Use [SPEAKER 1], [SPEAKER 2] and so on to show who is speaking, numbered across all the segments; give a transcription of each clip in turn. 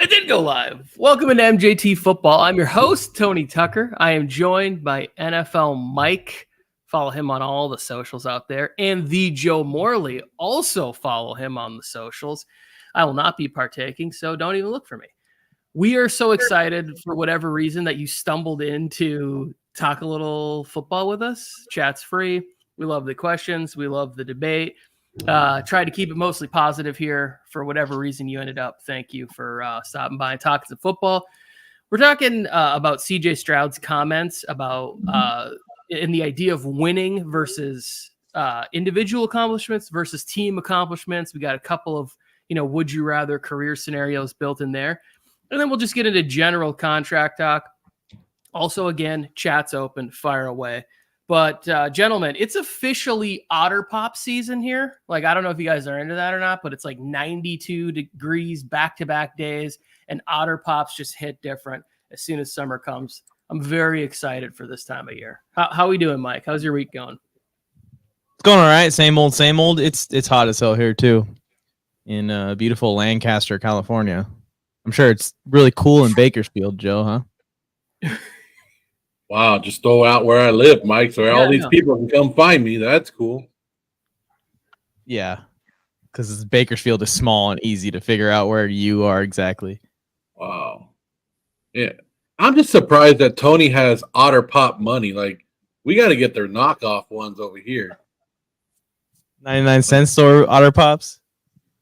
[SPEAKER 1] It did go live. Welcome to MJT Football. I'm your host, Tony Tucker. I am joined by NFL Mike. Follow him on all the socials out there. And the Joe Morley. Also follow him on the socials. I will not be partaking, so don't even look for me. We are so excited for whatever reason that you stumbled in to talk a little football with us. Chat's free. We love the questions. We love the debate. Try to keep it mostly positive here for whatever reason you ended up. Thank you for stopping by and talking some football. We're talking about CJ Stroud's comments about in the idea of winning versus individual accomplishments versus team accomplishments. We got a couple of, would you rather career scenarios built in there. And then we'll just get into general contract talk. Also, again, chat's open, fire away. But, gentlemen, it's officially Otter Pop season here. Like, I don't know if you guys are into that or not, but it's like 92 degrees back-to-back days, and Otter Pops just hit different as soon as summer comes. I'm very excited for this time of year. How we doing, Mike? How's your week going?
[SPEAKER 2] It's going all right. Same old, same old. It's hot as hell here, too, in beautiful Lancaster, California. I'm sure it's really cool in Bakersfield, Joe, huh?
[SPEAKER 3] Wow, just throw out where I live, Mike, so all these people can come find me. That's cool.
[SPEAKER 2] Yeah, because Bakersfield is small and easy to figure out where you are exactly.
[SPEAKER 3] Wow. Yeah. I'm just surprised that Tony has Otter Pop money. Like, we got to get their knockoff ones over here.
[SPEAKER 2] 99-cent store Otter Pops?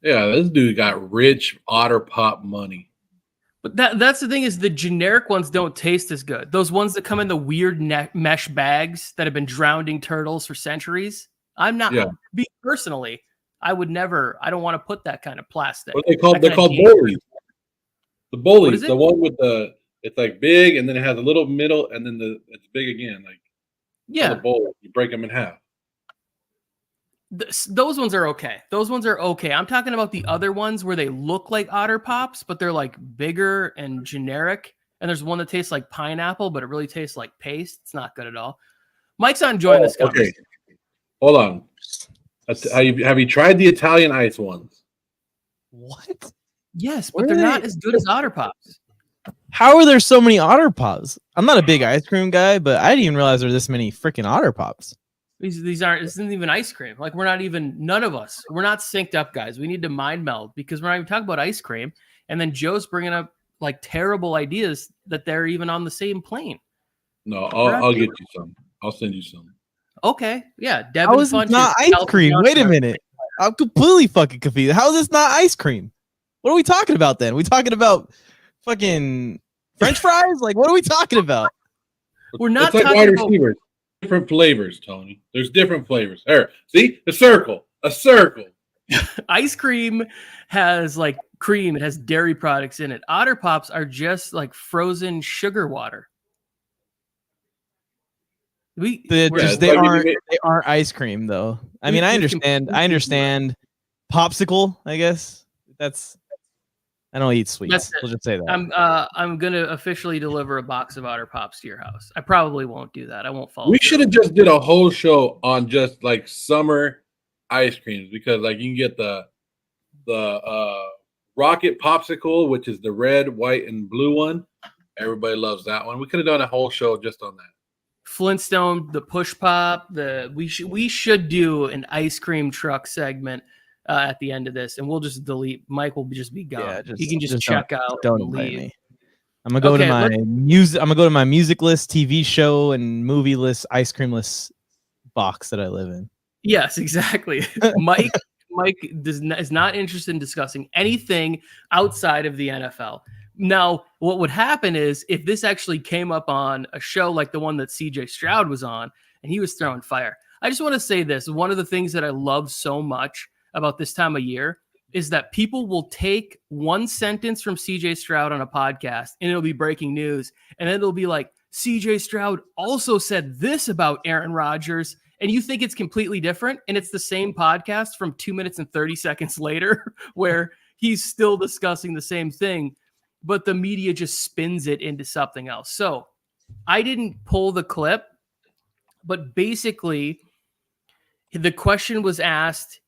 [SPEAKER 3] Yeah, this dude got rich Otter Pop money.
[SPEAKER 1] But that's the thing is the generic ones don't taste as good. Those ones that come in the weird mesh bags that have been drowning turtles for centuries. I'm not personally. I would never. I don't want to put that kind of plastic.
[SPEAKER 3] What are they called? They're called bullies. The bullies, the one with it's like big and then it has a little middle and then it's big again. Like the bully, you break them in half.
[SPEAKER 1] Those ones are okay. Those ones are okay. I'm talking about the other ones where they look like Otter Pops, but they're like bigger and generic. And there's one that tastes like pineapple, but it really tastes like paste. It's not good at all. Mike's not enjoying this conversation.
[SPEAKER 3] Okay. Hold on. Have you tried the Italian ice ones?
[SPEAKER 2] What?
[SPEAKER 1] Yes, but they're not as good as Otter Pops.
[SPEAKER 2] How are there so many Otter Pops? I'm not a big ice cream guy, but I didn't even realize there were this many freaking Otter Pops.
[SPEAKER 1] This isn't even ice cream. Like none of us, we're not synced up, guys. We need to mind meld because we're not even talking about ice cream. And then Joe's bringing up like terrible ideas that they're even on the same plane.
[SPEAKER 3] No, I'll get you some. I'll send you some.
[SPEAKER 1] Okay. Yeah. Devin
[SPEAKER 2] How is this not ice cream? Wait a minute. I'm completely fucking confused. How is this not ice cream? What are we talking about then? We talking about fucking French fries? Like, what are we talking about?
[SPEAKER 1] We're not
[SPEAKER 3] talking
[SPEAKER 1] wide
[SPEAKER 3] about receivers. Different flavors, Tony. There's different flavors. There, see a circle.
[SPEAKER 1] Ice cream has like cream. It has dairy products in it. Otter Pops are just like frozen sugar water.
[SPEAKER 2] They aren't ice cream though. I mean, I understand. Popsicle, I guess. I don't eat sweets. We'll just say that.
[SPEAKER 1] I'm gonna officially deliver a box of Otter Pops to your house. I probably won't do that. I won't follow.
[SPEAKER 3] We should have just did a whole show on just like summer ice creams because like you can get the Rocket Popsicle, which is the red, white, and blue one. Everybody loves that one. We could have done a whole show just on that.
[SPEAKER 1] Flintstone, the Push Pop. We should do an ice cream truck segment. At the end of this, and we'll just delete. Mike will just be gone. Yeah, he can just check out.
[SPEAKER 2] Don't leave me. I'm gonna go to my music. I'm gonna go to my music list, TV show, and movie list, ice cream list box that I live in.
[SPEAKER 1] Yes, exactly. Mike is not interested in discussing anything outside of the NFL. Now, what would happen is if this actually came up on a show like the one that CJ Stroud was on, and he was throwing fire. I just want to say this: one of the things that I love so much about this time of year is that people will take one sentence from CJ Stroud on a podcast and it'll be breaking news. And then it'll be like, CJ Stroud also said this about Aaron Rodgers. And you think it's completely different. And it's the same podcast from 2 minutes and 30 seconds later, where he's still discussing the same thing, but the media just spins it into something else. So I didn't pull the clip, but basically the question was asked,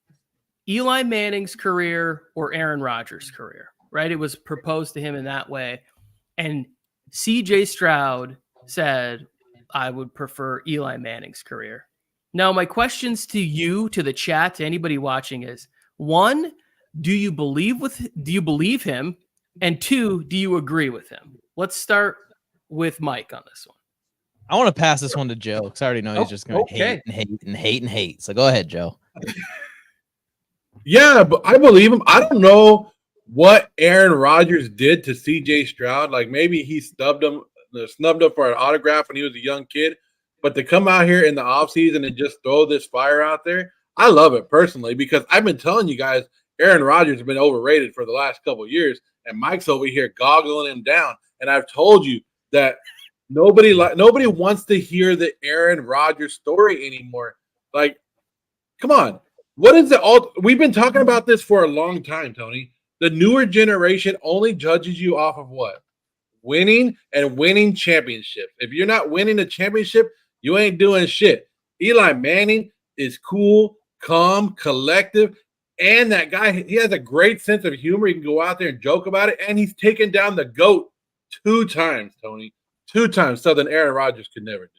[SPEAKER 1] Eli Manning's career or Aaron Rodgers' career? right? It was proposed to him in that way. And CJ Stroud said, I would prefer Eli Manning's career. Now, my questions to you, to the chat, to anybody watching is, 1, do you believe him? And 2, do you agree with him? Let's start with Mike on this one.
[SPEAKER 2] I want to pass this one to Joe because I already know he's just going to hate. So go ahead, Joe.
[SPEAKER 3] Yeah, but I believe him. I don't know what Aaron Rodgers did to CJ Stroud. Like maybe he snubbed him for an autograph when he was a young kid. But to come out here in the offseason and just throw this fire out there, I love it personally because I've been telling you guys Aaron Rodgers has been overrated for the last couple of years, and Mike's over here goggling him down. And I've told you that nobody wants to hear the Aaron Rodgers story anymore. Like, come on. What is it all? We've been talking about this for a long time, Tony. The newer generation only judges you off of what? Winning and winning championships. If you're not winning a championship, you ain't doing shit. Eli Manning is cool, calm, collective, and that guy, he has a great sense of humor. He can go out there and joke about it, and he's taken down the GOAT 2 times, Tony. 2 times, something Aaron Rodgers could never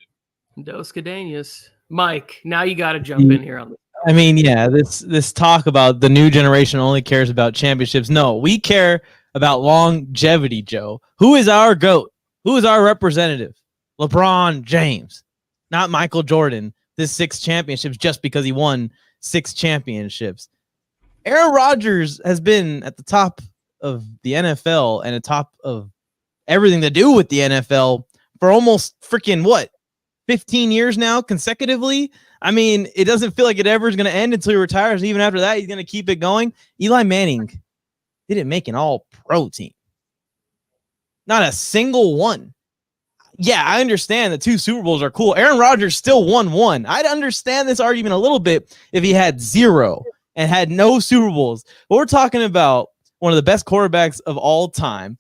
[SPEAKER 3] do.
[SPEAKER 1] Dos Cadenas. Mike, now you got to jump in here on this.
[SPEAKER 2] I mean, yeah, this talk about the new generation only cares about championships. No, we care about longevity, Joe. Who is our GOAT? Who is our representative? LeBron James, not Michael Jordan. This 6 championships just because he won 6 championships. Aaron Rodgers has been at the top of the NFL and at top of everything to do with the NFL for almost freaking 15 years now consecutively. I mean, it doesn't feel like it ever is going to end until he retires. Even after that, he's going to keep it going. Eli Manning didn't make an all-pro team. Not a single one. Yeah, I understand the 2 Super Bowls are cool. Aaron Rodgers still won 1. I'd understand this argument a little bit if he had 0 and had no Super Bowls. But we're talking about one of the best quarterbacks of all time.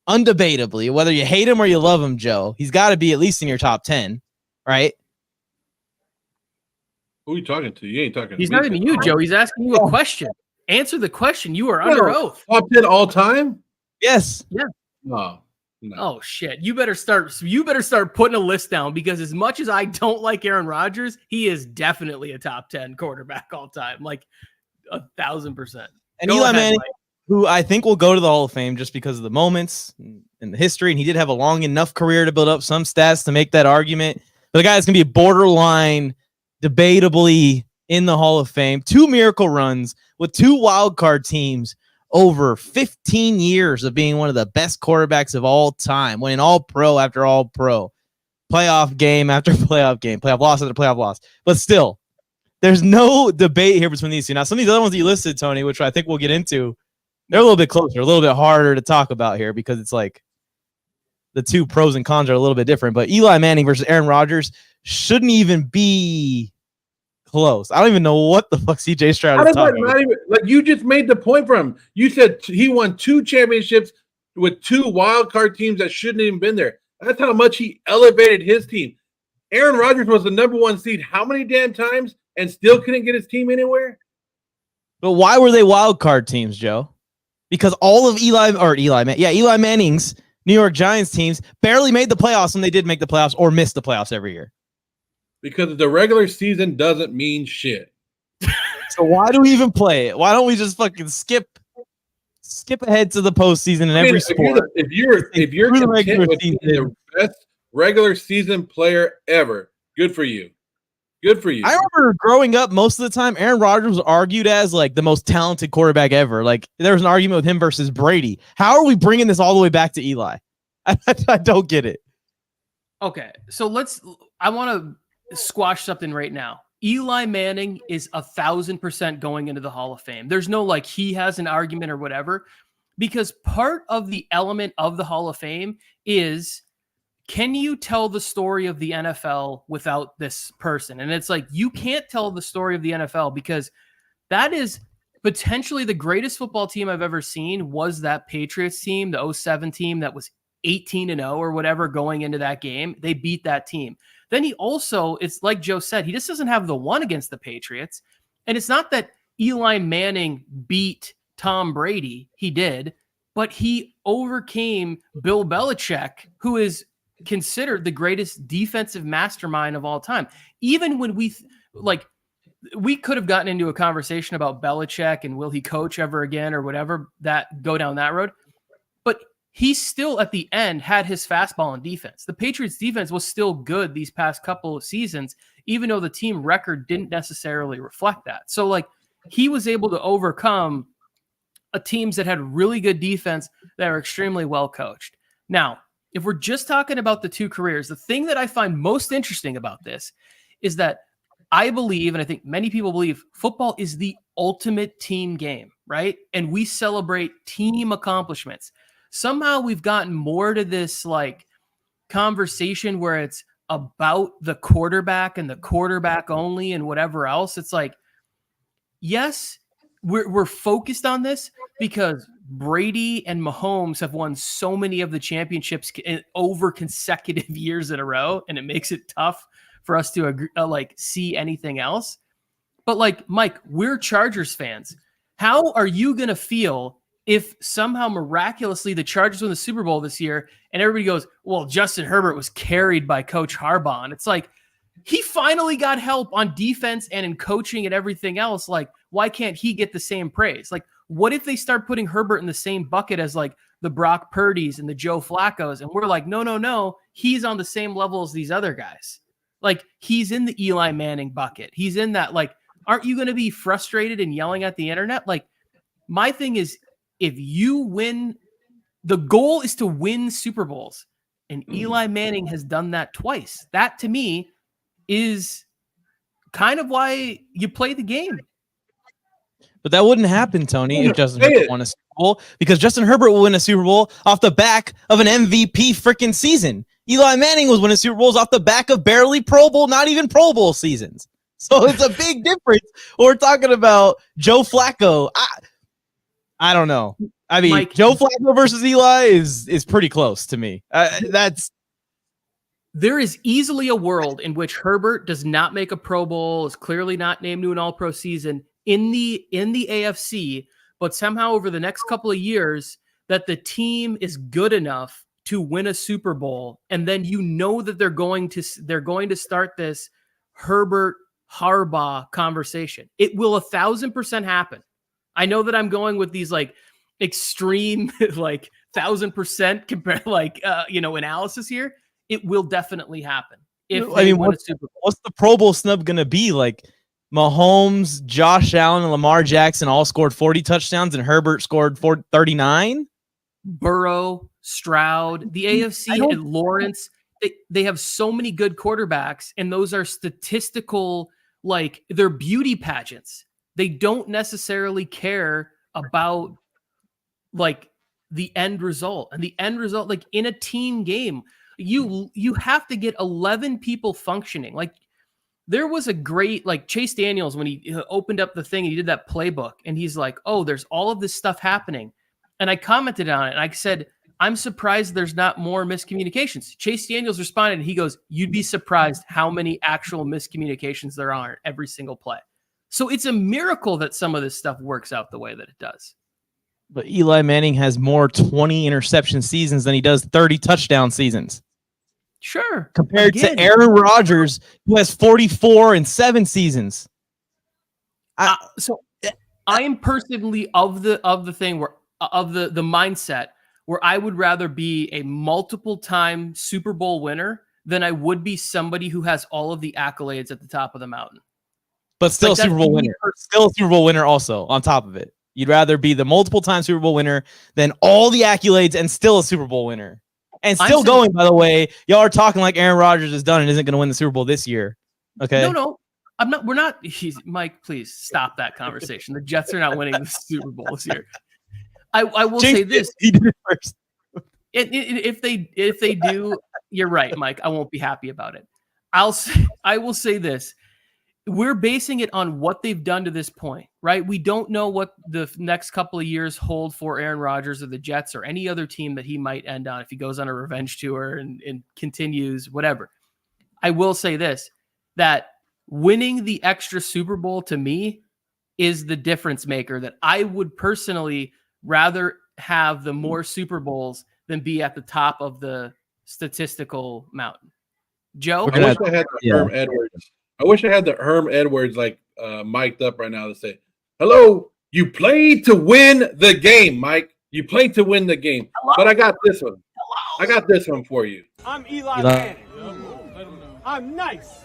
[SPEAKER 2] Undebatably, whether you hate him or you love him, Joe, he's got to be at least in your top 10, right?
[SPEAKER 3] Who are you talking to? You ain't talking to me.
[SPEAKER 1] He's not even you, Joe. He's asking you a question. Answer the question. You are under oath.
[SPEAKER 3] Top 10 all time?
[SPEAKER 2] Yes.
[SPEAKER 1] Yeah.
[SPEAKER 3] No.
[SPEAKER 1] Oh shit! You better start putting a list down because as much as I don't like Aaron Rodgers, he is definitely a top 10 quarterback all time, like 1,000%.
[SPEAKER 2] And Eli Manning, who I think will go to the Hall of Fame just because of the moments and the history, and he did have a long enough career to build up some stats to make that argument. But the guy is going to be borderline, debatably in the Hall of Fame. 2 miracle runs with 2 wild card teams. Over 15 years of being one of the best quarterbacks of all time, winning all pro after all pro, playoff game after playoff game, playoff loss after playoff loss. But still, there's no debate here between these 2. Now, some of these other ones that you listed, Tony, which I think we'll get into, they're a little bit closer, a little bit harder to talk about here because it's like the 2 pros and cons are a little bit different. But Eli Manning versus Aaron Rodgers shouldn't even be close. I don't even know what the fuck CJ Stroud is talking about.
[SPEAKER 3] Like you just made the point for him. You said he won 2 championships with 2 wild card teams that shouldn't even been there. That's how much he elevated his team. Aaron Rodgers was the number 1 seed how many damn times and still couldn't get his team anywhere?
[SPEAKER 2] But why were they wild card teams, Joe? Because all of Eli Manning's New York Giants teams barely made the playoffs when they did make the playoffs or missed the playoffs every year.
[SPEAKER 3] Because the regular season doesn't mean shit.
[SPEAKER 2] So why do we even play it? Why don't we just fucking skip ahead to the postseason in every sport?
[SPEAKER 3] If you're content with being the best regular season player ever, good for you. Good for you.
[SPEAKER 2] I remember growing up, most of the time, Aaron Rodgers was argued as like the most talented quarterback ever. Like there was an argument with him versus Brady. How are we bringing this all the way back to Eli? I don't get it.
[SPEAKER 1] Okay, so I want to squash something right now. Eli Manning is 1,000% going into the Hall of Fame. There's no like he has an argument or whatever, because part of the element of the Hall of Fame is, can you tell the story of the NFL without this person? And it's like, you can't tell the story of the NFL because that is potentially the greatest football team I've ever seen was that Patriots team, the 07 team that was 18-0 or whatever going into that game. They beat that team. Then he also, it's like Joe said, he just doesn't have the one against the Patriots. And it's not that Eli Manning beat Tom Brady. He did. but he overcame Bill Belichick, who is considered the greatest defensive mastermind of all time. Even when we could have gotten into a conversation about Belichick and will he coach ever again or whatever, that go down that road. But he still at the end had his fastball in defense. The Patriots defense was still good these past couple of seasons, even though the team record didn't necessarily reflect that. So like he was able to overcome teams that had really good defense that are extremely well coached. Now, if we're just talking about the two careers, the thing that I find most interesting about this is that I believe, and I think many people believe, football is the ultimate team game, right? And we celebrate team accomplishments. Somehow we've gotten more to this like conversation where it's about the quarterback and the quarterback only and whatever else. It's like, yes, we're focused on this because Brady and Mahomes have won so many of the championships over consecutive years in a row, and it makes it tough for us to see anything else. But like, Mike, we're Chargers fans. How are you going to feel if somehow miraculously the Chargers win the Super Bowl this year and everybody goes, well, Justin Herbert was carried by Coach Harbaugh? And it's like, he finally got help on defense and in coaching and everything else. Like, why can't he get the same praise? Like, what if they start putting Herbert in the same bucket as like the Brock Purdy's and the Joe Flaccos? And we're like, no, he's on the same level as these other guys. Like, he's in the Eli Manning bucket. He's in that. Like, aren't you going to be frustrated and yelling at the internet? Like, my thing is, if you win, the goal is to win Super Bowls. And Eli Manning has done that twice. That to me is kind of why you play the game.
[SPEAKER 2] But that wouldn't happen, Tony, if Justin Herbert won a Super Bowl, because Justin Herbert will win a Super Bowl off the back of an MVP freaking season. Eli Manning was winning Super Bowls off the back of barely Pro Bowl, not even Pro Bowl seasons. So it's a big difference. We're talking about Joe Flacco. I don't know. I mean, Mike, Joe Flacco versus Eli is pretty close to me.
[SPEAKER 1] There is easily a world in which Herbert does not make a Pro Bowl, is clearly not named to an All-Pro season in the AFC, but somehow over the next couple of years that the team is good enough to win a Super Bowl, and then you know that they're going to start this Herbert Harbaugh conversation. It will 1,000% happen. I know that I'm going with these like extreme like 1,000% compare analysis here. It will definitely happen.
[SPEAKER 2] What's the Pro Bowl snub going to be? Like Mahomes, Josh Allen, and Lamar Jackson all scored 40 touchdowns, and Herbert scored 39.
[SPEAKER 1] Burrow, Stroud, the AFC, and Lawrence. They have so many good quarterbacks, and those are statistical, like they're beauty pageants. They don't necessarily care about like the end result. And the end result, like in a team game, you have to get 11 people functioning. Like there was a great, like Chase Daniels, when he opened up the thing and he did that playbook and he's like, oh, there's all of this stuff happening. And I commented on it and I said, I'm surprised there's not more miscommunications. Chase Daniels responded and he goes, you'd be surprised how many actual miscommunications there are every single play. So it's a miracle that some of this stuff works out the way that it does.
[SPEAKER 2] But Eli Manning has more 20 interception seasons than he does 30 touchdown seasons.
[SPEAKER 1] Sure.
[SPEAKER 2] Compared to Aaron Rodgers, who has 44 and 7 seasons.
[SPEAKER 1] So I am personally of the thing where of the mindset where I would rather be a multiple time Super Bowl winner than I would be somebody who has all of the accolades at the top of the mountain.
[SPEAKER 2] But still Super Bowl winner. Still a Super Bowl winner also on top of it. You'd rather be the multiple time Super Bowl winner than all the accolades and still a Super Bowl winner. And still going, by the way, y'all are talking like Aaron Rodgers is done and isn't going to win the Super Bowl this year. Okay.
[SPEAKER 1] No. I'm not. We're not. Mike, please stop that conversation. The Jets are not winning the Super Bowl this year. I will say this.
[SPEAKER 2] He did it first.
[SPEAKER 1] If they do, you're right, Mike. I won't be happy about it. I will say this. We're basing it on what they've done to this point, right? We don't know what the next couple of years hold for Aaron Rodgers or the Jets or any other team that he might end on if he goes on a revenge tour and continues, whatever. I will say this, that winning the extra Super Bowl to me is the difference maker, that I would personally rather have the more Super Bowls than be at the top of the statistical mountain? Joe?
[SPEAKER 3] I wish I had the Herm Edwards. I wish I had the Herm Edwards mic'd up right now to say, "Hello, you played to win the game, Mike. You played to win the game." Hello? But I got this one. Hello? I got this one for you.
[SPEAKER 4] I'm Eli Manning. I'm nice.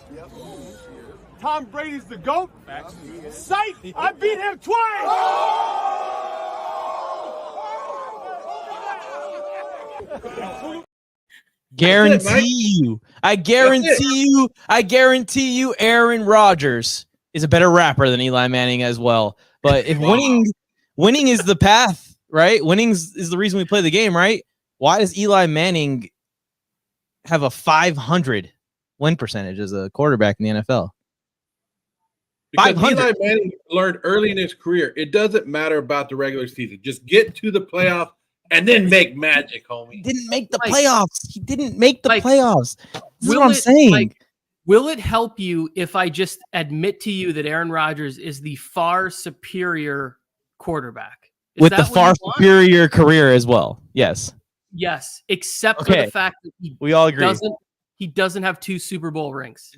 [SPEAKER 4] Tom Brady's the GOAT. Psych! I beat him twice!
[SPEAKER 2] I guarantee you Aaron Rodgers is a better rapper than Eli Manning as well. But if winning is the path, right? Winning is the reason we play the game, right? Why does Eli Manning have a 500 win percentage as a quarterback in the NFL?
[SPEAKER 3] Because Eli Manning learned early in his career, it doesn't matter about the regular season. Just get to the playoffs and then make magic, homie.
[SPEAKER 2] He didn't make the playoffs. He didn't make the playoffs. This is what I'm saying.
[SPEAKER 1] Will it help you if I just admit to you that Aaron Rodgers is the far superior quarterback?
[SPEAKER 2] With the far superior career as well. Yes.
[SPEAKER 1] Yes, except for the fact that
[SPEAKER 2] we all agree.
[SPEAKER 1] He doesn't have 2 Super Bowl rings.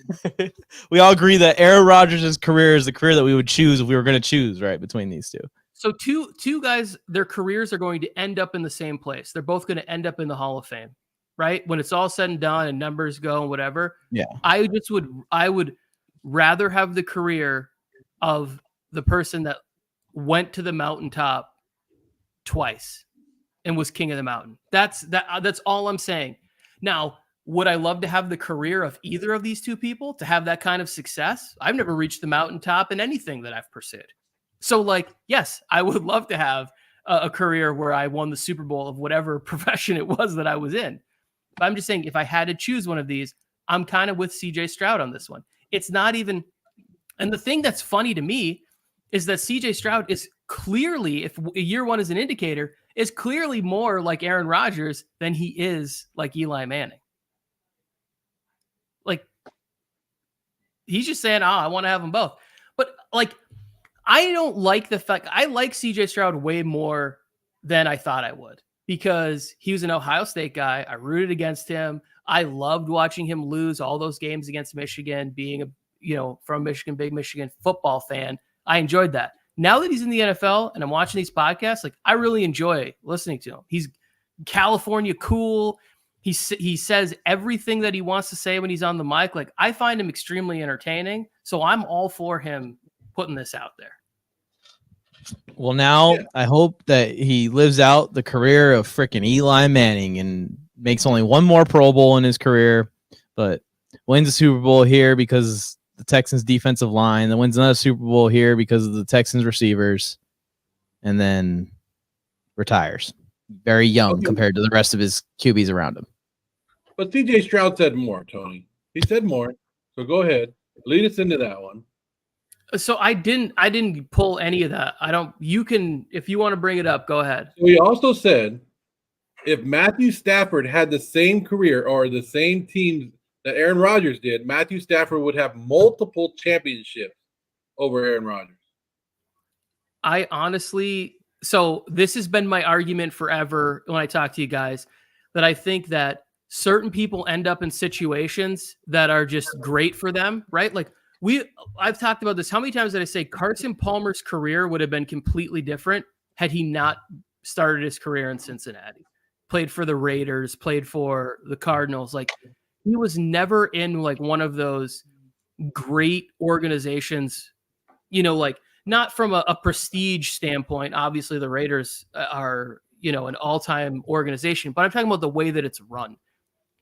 [SPEAKER 2] We all agree that Aaron Rodgers' career is the career that we would choose if we were going to choose, right, between these two.
[SPEAKER 1] So two guys, their careers are going to end up in the same place. They're both going to end up in the Hall of Fame, right? When it's all said and done and numbers go and whatever.
[SPEAKER 2] Yeah.
[SPEAKER 1] I would rather have the career of the person that went to the mountaintop twice and was king of the mountain. That's all I'm saying. Now, would I love to have the career of either of these two people to have that kind of success? I've never reached the mountaintop in anything that I've pursued. So, yes, I would love to have a career where I won the Super Bowl of whatever profession it was that I was in. But I'm just saying, if I had to choose one of these, I'm kind of with CJ Stroud on this one. It's not even, and the thing that's funny to me is that CJ Stroud is clearly, if year one is an indicator, is clearly more like Aaron Rodgers than he is like Eli Manning. He's just saying, I want to have them both. But I don't like the fact, I like CJ Stroud way more than I thought I would, because he was an Ohio State guy. I rooted against him. I loved watching him lose all those games against Michigan, being from Michigan, big Michigan football fan. I enjoyed that. Now that he's in the NFL and I'm watching these podcasts, I really enjoy listening to him. He's California cool. He says everything that he wants to say when he's on the mic. I find him extremely entertaining. So I'm all for him putting this out there.
[SPEAKER 2] Well, now I hope that he lives out the career of freaking Eli Manning and makes only one more Pro Bowl in his career, but wins a Super Bowl here because the Texans defensive line, then wins another Super Bowl here because of the Texans receivers, and then retires very young compared to the rest of his QBs around him.
[SPEAKER 3] But CJ Stroud said more, Tony. He said more. So go ahead. Lead us into that one.
[SPEAKER 1] So I didn't pull any of that. You can, if you want to bring it up, go ahead.
[SPEAKER 3] So he also said if Matthew Stafford had the same career or the same teams that Aaron Rodgers did, Matthew Stafford would have multiple championships over Aaron Rodgers.
[SPEAKER 1] I honestly, so this has been my argument forever when I talk to you guys, that I think that certain people end up in situations that are just great for them, right? I've talked about this. How many times did I say Carson Palmer's career would have been completely different had he not started his career in Cincinnati? Played for the Raiders, played for the Cardinals. He was never in one of those great organizations, not from a prestige standpoint. Obviously the Raiders are, an all-time organization, but I'm talking about the way that it's run.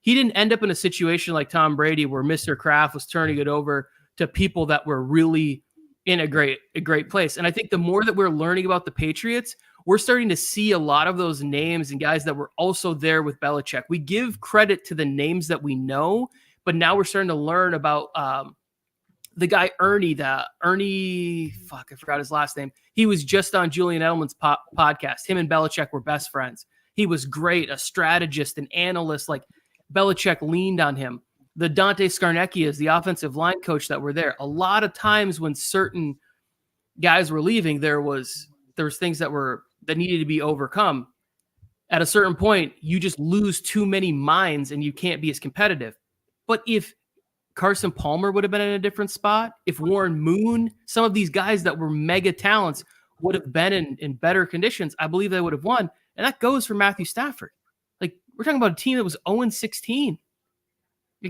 [SPEAKER 1] He didn't end up in a situation like Tom Brady where Mr. Kraft was turning it over to people that were really in a great place. And I think the more that we're learning about the Patriots, we're starting to see a lot of those names and guys that were also there with Belichick. We give credit to the names that we know, but now we're starting to learn about the guy Ernie, I forgot his last name. He was just on Julian Edelman's podcast. Him and Belichick were best friends. He was great, a strategist, an analyst. Belichick leaned on him. The Dante Scarnecchias, the offensive line coach that were there. A lot of times when certain guys were leaving, there was things that needed to be overcome. at a certain point, you just lose too many minds and you can't be as competitive. But if Carson Palmer would have been in a different spot, if Warren Moon, some of these guys that were mega talents would have been in better conditions, I believe they would have won. And that goes for Matthew Stafford. Like, we're talking about a team that was 0-16.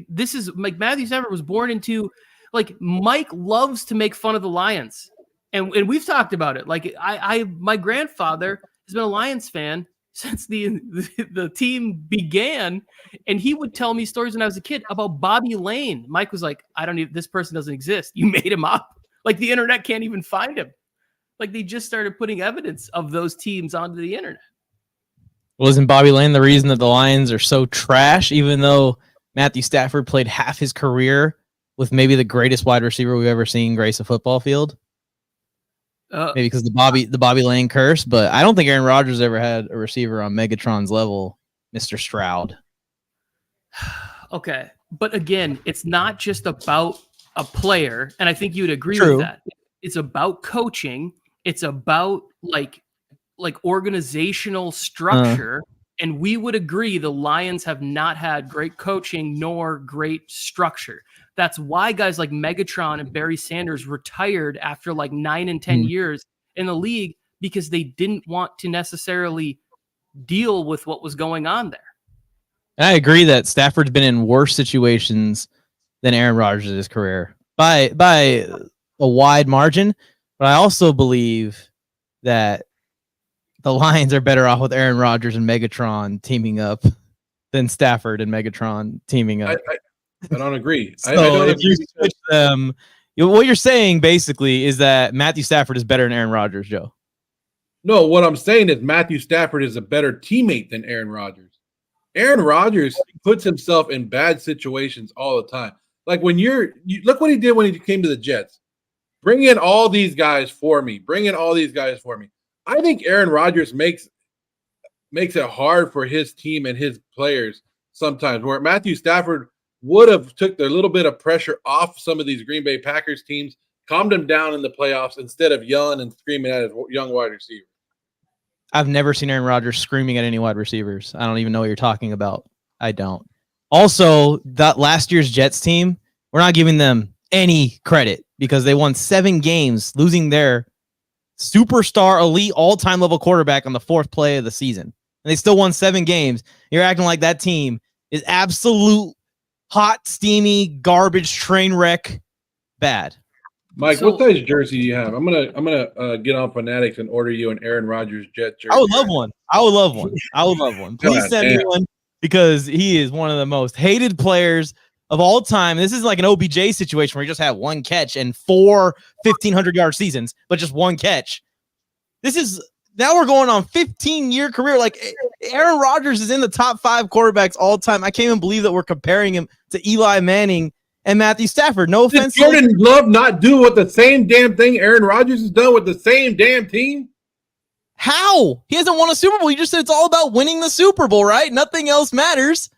[SPEAKER 1] This is like Matthew Stafford was born into, like, Mike loves to make fun of the Lions. And we've talked about it. Like, my grandfather has been a Lions fan since the team began, and he would tell me stories when I was a kid about Bobby Lane. Mike was like, this person doesn't exist. You made him up. Like, the internet can't even find him. Like, they just started putting evidence of those teams onto the internet.
[SPEAKER 2] Wasn't Bobby Lane the reason that the Lions are so trash, even though Matthew Stafford played half his career with maybe the greatest wide receiver we've ever seen grace a football field? Maybe because the Bobby Lane curse, but I don't think Aaron Rodgers ever had a receiver on Megatron's level, Mr. Stroud.
[SPEAKER 1] Okay, but again, it's not just about a player, and I think you'd agree
[SPEAKER 2] True.
[SPEAKER 1] with that. It's about coaching. It's about like organizational structure, and we would agree the Lions have not had great coaching nor great structure. That's why guys like Megatron and Barry Sanders retired after like 9 and 10 years in the league because they didn't want to necessarily deal with what was going on there.
[SPEAKER 2] And I agree that Stafford's been in worse situations than Aaron Rodgers in his career by a wide margin. But I also believe that the Lions are better off with Aaron Rodgers and Megatron teaming up than Stafford and Megatron teaming up.
[SPEAKER 3] I don't agree.
[SPEAKER 2] So I don't if agree. You switch them, what you're saying basically is that Matthew Stafford is better than Aaron Rodgers, Joe.
[SPEAKER 3] No, what I'm saying is Matthew Stafford is a better teammate than Aaron Rodgers. Aaron Rodgers puts himself in bad situations all the time. Like when you look what he did when he came to the Jets. Bring in all these guys for me. I think Aaron Rodgers makes it hard for his team and his players sometimes, where Matthew Stafford would have took a little bit of pressure off some of these Green Bay Packers teams, calmed them down in the playoffs instead of yelling and screaming at his young wide receiver.
[SPEAKER 2] I've never seen Aaron Rodgers screaming at any wide receivers. I don't even know what you're talking about. I don't. Also, that last year's Jets team, we're not giving them any credit because they won 7 games, losing their superstar, elite, all-time level quarterback on the 4th play of the season. And they still won 7 games. You're acting like that team is absolute hot, steamy, garbage, train wreck, bad.
[SPEAKER 3] Mike, what size jersey do you have? I'm gonna get on Fanatics and order you an Aaron Rodgers Jet jersey.
[SPEAKER 2] I would love one. Please send me one because he is one of the most hated players of all time. This is like an OBJ situation where he just had 1 catch and 4 1,500-yard seasons, but just 1 catch. Now we're going on 15-year career. Like Aaron Rodgers is in the top 5 quarterbacks all time. I can't even believe that we're comparing him to Eli Manning and Matthew Stafford. No offense.
[SPEAKER 3] Did Jordan Love not do what the same damn thing Aaron Rodgers has done with the same damn team?
[SPEAKER 2] How? He hasn't won a Super Bowl. You just said it's all about winning the Super Bowl, right? Nothing else matters.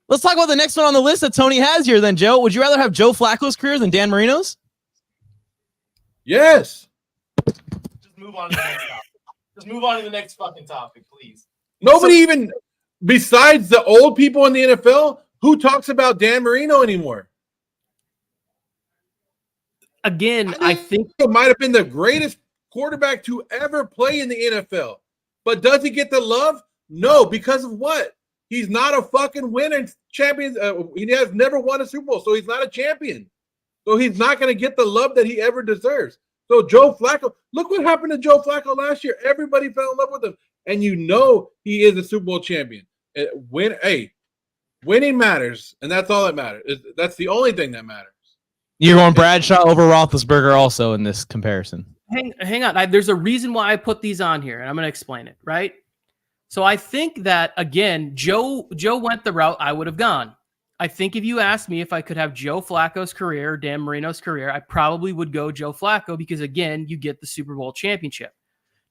[SPEAKER 2] Let's talk about the next one on the list that Tony has here then, Joe. Would you rather have Joe Flacco's career than Dan Marino's?
[SPEAKER 3] Yes.
[SPEAKER 2] Just move on to the next topic. Just move on to the next fucking topic, please.
[SPEAKER 3] Nobody even, besides the old people in the NFL, who talks about Dan Marino anymore?
[SPEAKER 1] Again, I think
[SPEAKER 3] it might have been the greatest quarterback to ever play in the NFL. But does he get the love? No, because of what? He's not a fucking winner, champion. He has never won a Super Bowl, so he's not a champion. So he's not going to get the love that he ever deserves. So Joe Flacco, look what happened to Joe Flacco last year. Everybody fell in love with him, and you know he is a Super Bowl champion. Winning matters, and that's all that matters. That's the only thing that matters.
[SPEAKER 2] You're going Bradshaw over Roethlisberger also in this comparison.
[SPEAKER 1] Hang on. There's a reason why I put these on here, and I'm going to explain it, right? So I think that, again, Joe went the route I would have gone. I think if you asked me if I could have Joe Flacco's career or Dan Marino's career, I probably would go Joe Flacco because, again, you get the Super Bowl championship.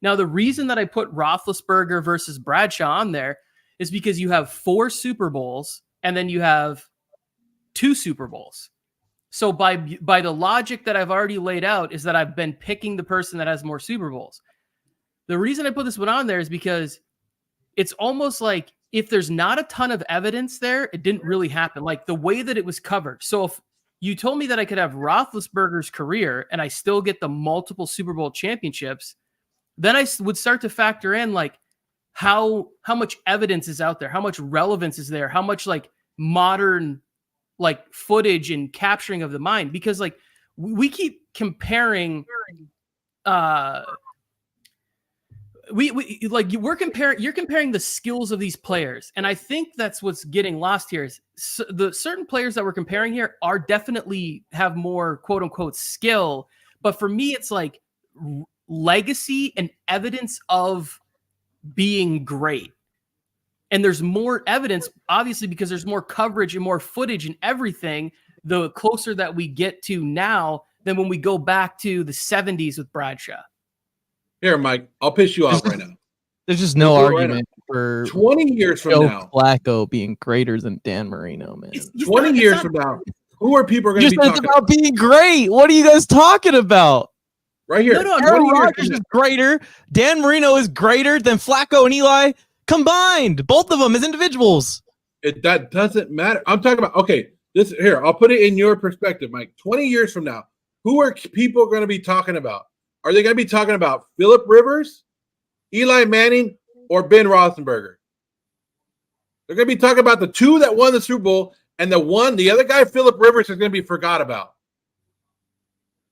[SPEAKER 1] Now, the reason that I put Roethlisberger versus Bradshaw on there is because you have 4 Super Bowls and then you have 2 Super Bowls. So by the logic that I've already laid out is that I've been picking the person that has more Super Bowls. the reason I put this one on there is because it's almost like if there's not a ton of evidence there, it didn't really happen. Like the way that it was covered. So if you told me that I could have Roethlisberger's career and I still get the multiple Super Bowl championships, then I would start to factor in like how much evidence is out there, how much relevance is there, how much like modern like footage and capturing of the mind, because like we keep comparing you're comparing the skills of these players, and I think that's what's getting lost here is the certain players that we're comparing here are definitely have more quote unquote skill, but for me it's like legacy and evidence of being great. And there's more evidence, obviously, because there's more coverage and more footage and everything, the closer that we get to now than when we go back to the 70s with Bradshaw.
[SPEAKER 3] Here, Mike, I'll piss you off right now.
[SPEAKER 2] There's just no argument for
[SPEAKER 3] 20 years from now.
[SPEAKER 2] Flacco being greater than Dan Marino, man.
[SPEAKER 3] 20 years from now, who are people going to be talking
[SPEAKER 2] about being great? What are you guys talking about?
[SPEAKER 3] Right here.
[SPEAKER 2] Aaron Rodgers is greater. Dan Marino is greater than Flacco and Eli combined. Both of them as individuals.
[SPEAKER 3] That doesn't matter. I'm talking about, okay, this here, I'll put it in your perspective, Mike. 20 years from now, who are people going to be talking about? Are they going to be talking about Phillip Rivers, Eli Manning, or Ben Roethlisberger? They're going to be talking about the two that won the Super Bowl, and the other guy, Phillip Rivers, is going to be forgot about.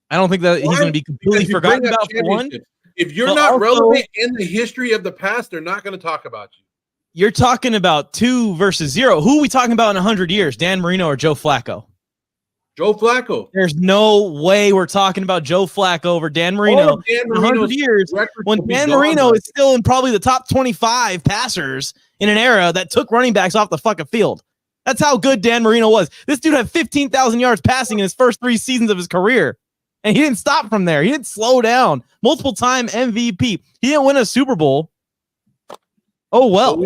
[SPEAKER 2] I don't think that he's going to be completely forgotten about for one.
[SPEAKER 3] If you're not relevant in the history of the past, they're not going to talk about you.
[SPEAKER 2] You're talking about 2 versus 0. Who are we talking about in 100 years? Dan Marino or Joe Flacco?
[SPEAKER 3] Joe Flacco.
[SPEAKER 2] There's no way we're talking about Joe Flacco over Dan Marino in 100 years when Dan Marino is still in probably the top 25 passers in an era that took running backs off the fucking field. That's how good Dan Marino was. This dude had 15,000 yards passing in his first 3 seasons of his career. And he didn't stop from there. He didn't slow down. Multiple time MVP. He didn't win a Super Bowl. Oh, well.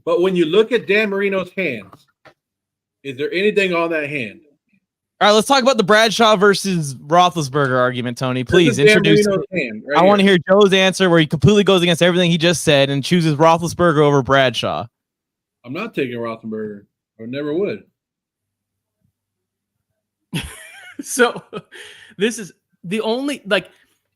[SPEAKER 3] But when you look at Dan Marino's hands, is there anything on that hand?
[SPEAKER 2] All right, let's talk about the Bradshaw versus Roethlisberger argument, Tony. Please introduce it. I want to hear Joe's answer where he completely goes against everything he just said and chooses Roethlisberger over Bradshaw.
[SPEAKER 3] I'm not taking Roethlisberger. I never would.
[SPEAKER 1] So this is the only,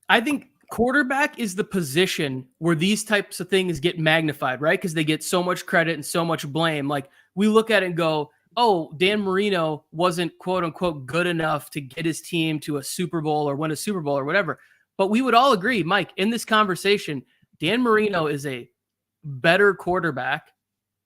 [SPEAKER 1] I think quarterback is the position where these types of things get magnified, right? Because they get so much credit and so much blame. Like we look at it and go, oh, Dan Marino wasn't quote unquote good enough to get his team to a Super Bowl or win a Super Bowl or whatever. But we would all agree, Mike, in this conversation, Dan Marino is a better quarterback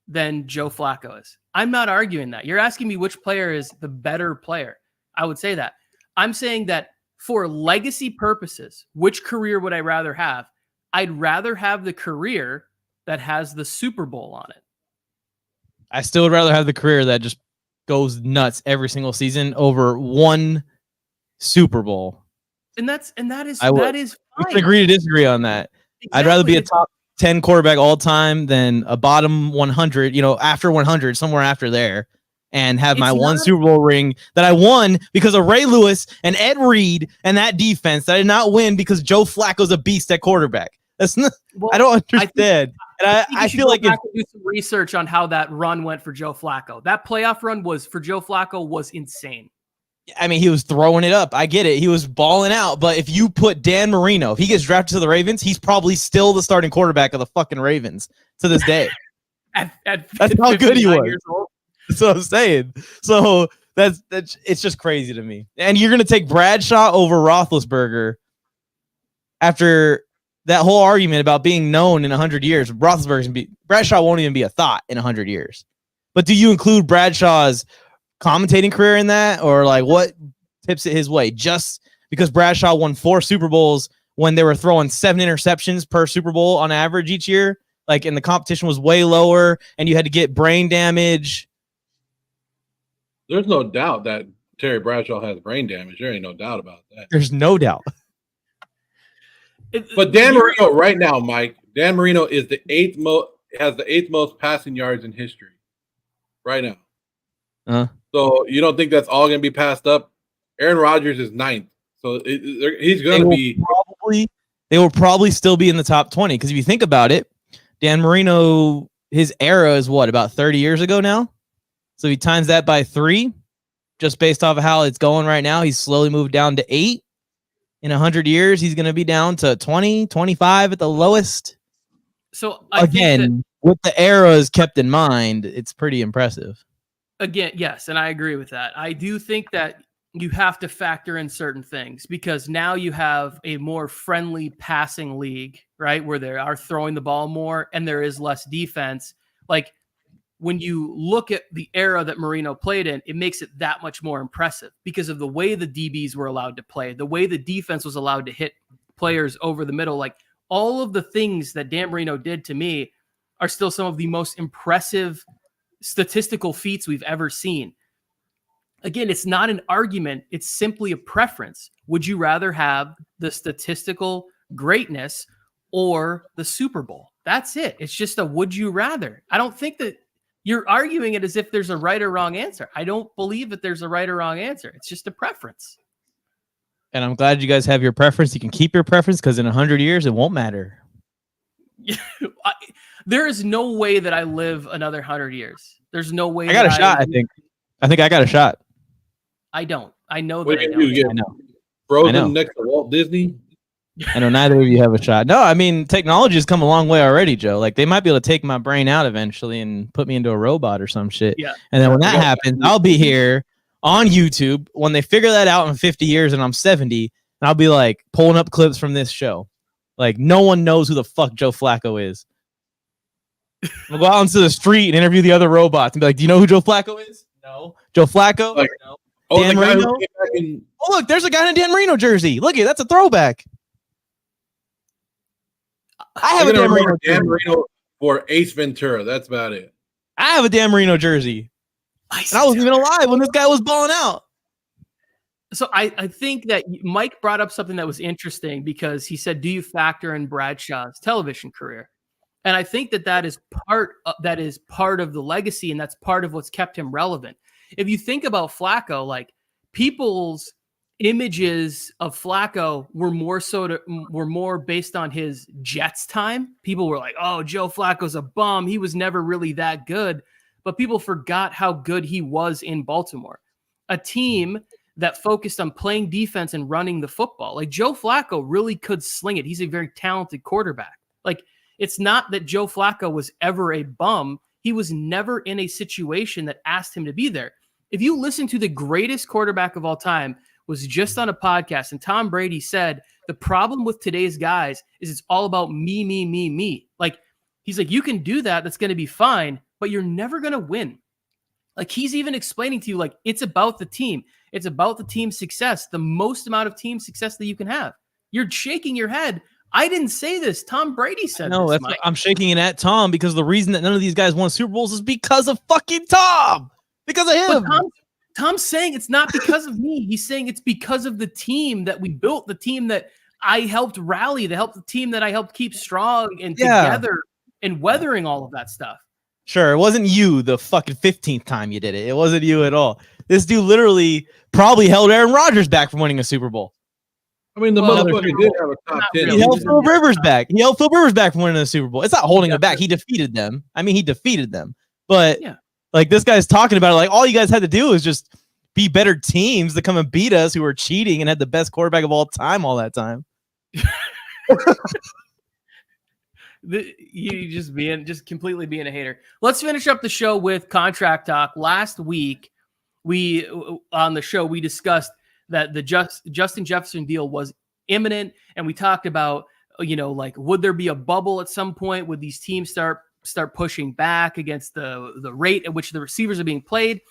[SPEAKER 1] than Joe Flacco is. I'm not arguing that. You're asking me which player is the better player. I would say that. I'm saying that for legacy purposes, which career would I rather have? I'd rather have the career that has the Super Bowl on it.
[SPEAKER 2] I still would rather have the career that just goes nuts every single season over one Super Bowl.
[SPEAKER 1] And that is
[SPEAKER 2] fine. We can agree to disagree on that. Exactly. I'd rather be a top 10 quarterback all time than a bottom 100, after 100, somewhere after there, and have my one Super Bowl ring that I won because of Ray Lewis and Ed Reed and that defense that I did not win because Joe Flacco's a beast at quarterback. That's not, I don't understand. I feel like
[SPEAKER 1] do some research on how that run went for Joe Flacco. That playoff run for Joe Flacco was insane.
[SPEAKER 2] I mean, he was throwing it up. I get it. He was balling out. But if you put Dan Marino, if he gets drafted to the Ravens, he's probably still the starting quarterback of the fucking Ravens to this day. That's how good he was. That's what I'm saying. So that's it's just crazy to me. And you're gonna take Bradshaw over Roethlisberger after that whole argument about being known in 100 years. Bradshaw won't even be a thought in 100 years. But do you include Bradshaw's commentating career in that, or like what tips it his way? Just because Bradshaw won 4 Super Bowls when they were throwing 7 interceptions per Super Bowl on average each year, and the competition was way lower, and you had to get brain damage.
[SPEAKER 3] There's no doubt that Terry Bradshaw has brain damage. There ain't no doubt about that.
[SPEAKER 2] There's no doubt.
[SPEAKER 3] But Dan Marino right now, Mike, Dan Marino is the 8th most passing yards in history right now.
[SPEAKER 2] Uh-huh.
[SPEAKER 3] So you don't think that's all going to be passed up? Aaron Rodgers is 9th. So he's going to be
[SPEAKER 2] probably they will probably still be in the top 20. Because if you think about it, Dan Marino, his era is what, about 30 years ago now? So he times that by 3, just based off of how it's going right now. He's slowly moved down to 8. In 100 years, he's going to be down to 20, 25 at the lowest.
[SPEAKER 1] So
[SPEAKER 2] again, with the eras kept in mind, it's pretty impressive.
[SPEAKER 1] Again, yes, and I agree with that. I do think that you have to factor in certain things because now you have a more friendly passing league, right? Where they are throwing the ball more and there is less defense. Like when you look at the era that Marino played in, it makes it that much more impressive because of the way the DBs were allowed to play, the way the defense was allowed to hit players over the middle. Like all of the things that Dan Marino did to me are still some of the most impressive statistical feats we've ever seen. Again, it's not an argument. It's simply a preference. Would you rather have the statistical greatness or the Super Bowl? That's it. It's just a would you rather. I don't think that you're arguing it as if there's a right or wrong answer. I don't believe that there's a right or wrong answer. It's just a preference.
[SPEAKER 2] And I'm glad you guys have your preference. You can keep your preference because in 100 years, it won't matter.
[SPEAKER 1] There is no way that I live another 100 years. There's no way.
[SPEAKER 2] I got a shot, I think I got a shot.
[SPEAKER 1] I don't. I know
[SPEAKER 3] what
[SPEAKER 1] that I
[SPEAKER 3] do
[SPEAKER 1] don't.
[SPEAKER 3] you get?
[SPEAKER 2] I know.
[SPEAKER 3] Frozen next to Walt Disney?
[SPEAKER 2] I know neither of you have a shot. No, I mean, technology has come a long way already, Joe. Like, they might be able to take my brain out eventually and put me into a robot or some shit.
[SPEAKER 1] Yeah.
[SPEAKER 2] And then when that happens, I'll be here on YouTube when they figure that out in 50 years and I'm 70, and I'll be like pulling up clips from this show. Like, no one knows who the fuck Joe Flacco is. I'll go out into the street and interview the other robots and be like, do you know who Joe Flacco is? No. Joe Flacco?
[SPEAKER 3] Like,
[SPEAKER 2] no.
[SPEAKER 3] Oh,
[SPEAKER 2] Dan Marino? Oh, look, there's a guy in a Dan Marino jersey. Look, that's a throwback. I have a Dan
[SPEAKER 3] Marino for Ace Ventura. That's about it.
[SPEAKER 2] I have a Dan Marino jersey. And I wasn't even alive when this guy was balling out.
[SPEAKER 1] So I think that Mike brought up something that was interesting because he said, do you factor in Bradshaw's television career? And I think that is part of the legacy, and that's part of what's kept him relevant. If you think about Flacco, like people's images of Flacco were more based on his Jets time. People were like, "Oh, Joe Flacco's a bum. He was never really that good." But people forgot how good he was in Baltimore, a team that focused on playing defense and running the football. Like Joe Flacco really could sling it. He's a very talented quarterback. Like it's not that Joe Flacco was ever a bum. He was never in a situation that asked him to be there. If you listen to the greatest quarterback of all time was just on a podcast, and Tom Brady said, the problem with today's guys is it's all about me, me, me, me. Like, he's like, you can do that. That's going to be fine, but you're never going to win. Like, he's even explaining to you, like, it's about the team. It's about the team's success, the most amount of team success that you can have. You're shaking your head. I didn't say this. Tom Brady said
[SPEAKER 2] no,
[SPEAKER 1] this.
[SPEAKER 2] I'm shaking it at Tom because the reason that none of these guys won Super Bowls is because of fucking Tom. Because of him.
[SPEAKER 1] But Tom's saying it's not because of me. He's saying it's because of the team that we built, the team that I helped rally, the team that I helped keep strong and together and weathering all of that stuff.
[SPEAKER 2] Sure, it wasn't you the fucking 15th time you did it. It wasn't you at all. This dude literally probably held Aaron Rodgers back from winning a Super Bowl.
[SPEAKER 3] I mean, the motherfucker did have a top 10.
[SPEAKER 2] Really. He held Phil Rivers back. He held Phil Rivers back from winning a Super Bowl. It's not holding him back. He defeated them. I mean, he defeated them. But like this guy's talking about it, like all you guys had to do is just be better teams to come and beat us who were cheating and had the best quarterback of all time all that time.
[SPEAKER 1] You just completely being a hater. Let's finish up the show with contract talk. Last week, on the show we discussed that the Justin Jefferson deal was imminent, and we talked about like would there be a bubble at some point? Would these teams start pushing back against the rate at which the receivers are being played?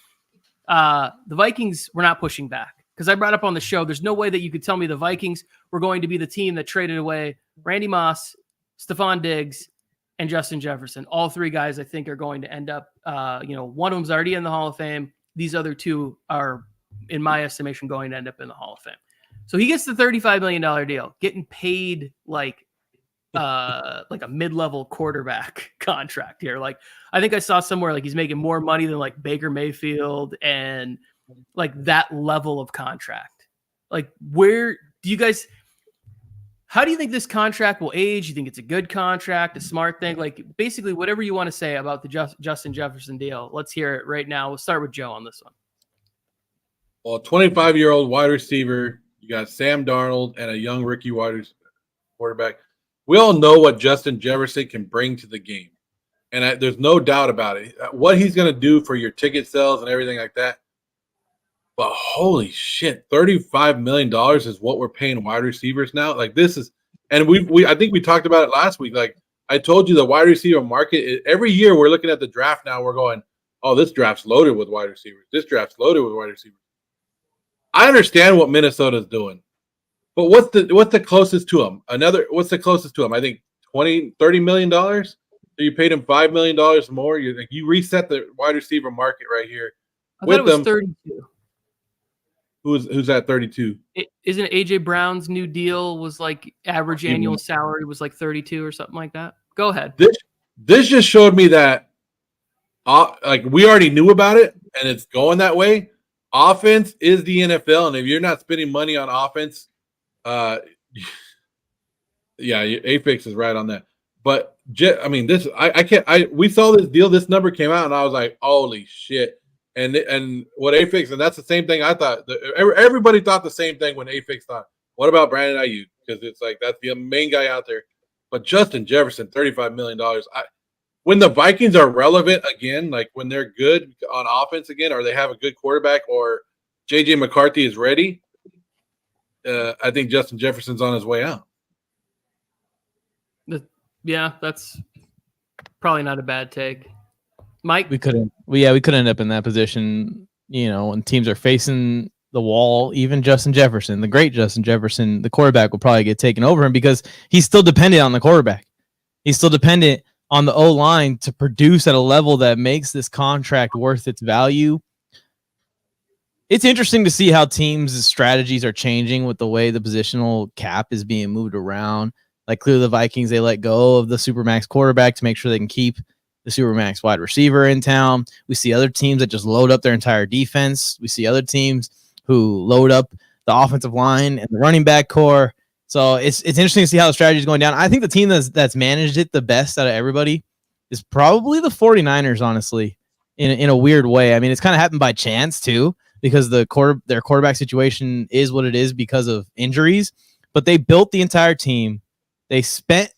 [SPEAKER 1] The Vikings were not pushing back because I brought up on the show, there's no way that you could tell me the Vikings were going to be the team that traded away Randy Moss, Stephon Diggs, and Justin Jefferson. All three guys I think are going to end up, one of them's already in the Hall of Fame. These other two are, in my estimation, going to end up in the Hall of Fame. So he gets the $35 million deal, getting paid like a mid-level quarterback contract here. Like I think I saw somewhere like he's making more money than like Baker Mayfield and like that level of contract. Like where do you guys How do you think this contract will age? You think it's a good contract, a smart thing? Like basically whatever you want to say about the Justin Jefferson deal. Let's hear it right now. We'll start with Joe on this one.
[SPEAKER 3] Well, 25-year-old wide receiver. You got Sam Darnold and a young rookie quarterback. We all know what Justin Jefferson can bring to the game. And there's no doubt about it. What he's going to do for your ticket sales and everything like that. But holy shit, $35 million is what we're paying wide receivers now. Like this is, and I think we talked about it last week. Like I told you, the wide receiver market, every year we're looking at the draft now. We're going, oh, this draft's loaded with wide receivers. This draft's loaded with wide receivers. I understand what Minnesota's doing, but what's the closest to him? What's the closest to him? I think $30 million. So you paid him $5 million more. You reset the wide receiver market right here.
[SPEAKER 1] I thought it was 32.
[SPEAKER 3] Who's at 32?
[SPEAKER 1] Isn't AJ Brown's new deal was like average annual salary was like 32 or something like that? Go ahead.
[SPEAKER 3] This just showed me that like we already knew about it and it's going that way. Offense is the NFL, and if you're not spending money on offense, yeah, Afix is right on that. But I mean, we saw this deal. This number came out, and I was like, holy shit. And what Afix, and that's the same thing I thought. Everybody thought the same thing when Afix thought, what about Brandon Ayuk? Because it's like that's the main guy out there. But Justin Jefferson, $35 million. When the Vikings are relevant again, like when they're good on offense again, or they have a good quarterback, or J.J. McCarthy is ready, I think Justin Jefferson's on his way out.
[SPEAKER 1] Yeah, that's probably not a bad take. Mike?
[SPEAKER 2] We could end up in that position, when teams are facing the wall. Even Justin Jefferson, the great Justin Jefferson, the quarterback will probably get taken over him because he's still dependent on the quarterback. He's still dependent on the O-line to produce at a level that makes this contract worth its value. It's interesting to see how teams' strategies are changing with the way the positional cap is being moved around. Like clearly the Vikings, they let go of the Supermax quarterback to make sure they can keep the Supermax wide receiver in town. We see other teams that just load up their entire defense. We see other teams who load up the offensive line and the running back core. So it's interesting to see how the strategy is going down. I think the team that's managed it the best out of everybody is probably the 49ers, honestly, in a weird way. I mean, it's kind of happened by chance too, because their quarterback situation is what it is because of injuries, but they built the entire team. They spent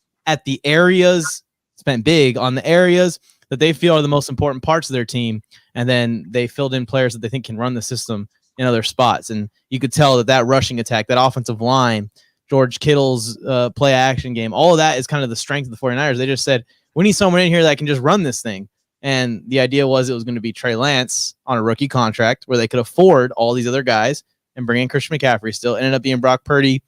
[SPEAKER 2] big on the areas that they feel are the most important parts of their team. And then they filled in players that they think can run the system in other spots. And you could tell that rushing attack, that offensive line, George Kittle's play action game, all of that is kind of the strength of the 49ers. They just said, we need someone in here that can just run this thing. And the idea was it was going to be Trey Lance on a rookie contract where they could afford all these other guys and bring in Christian McCaffrey still. Ended up being Brock Purdy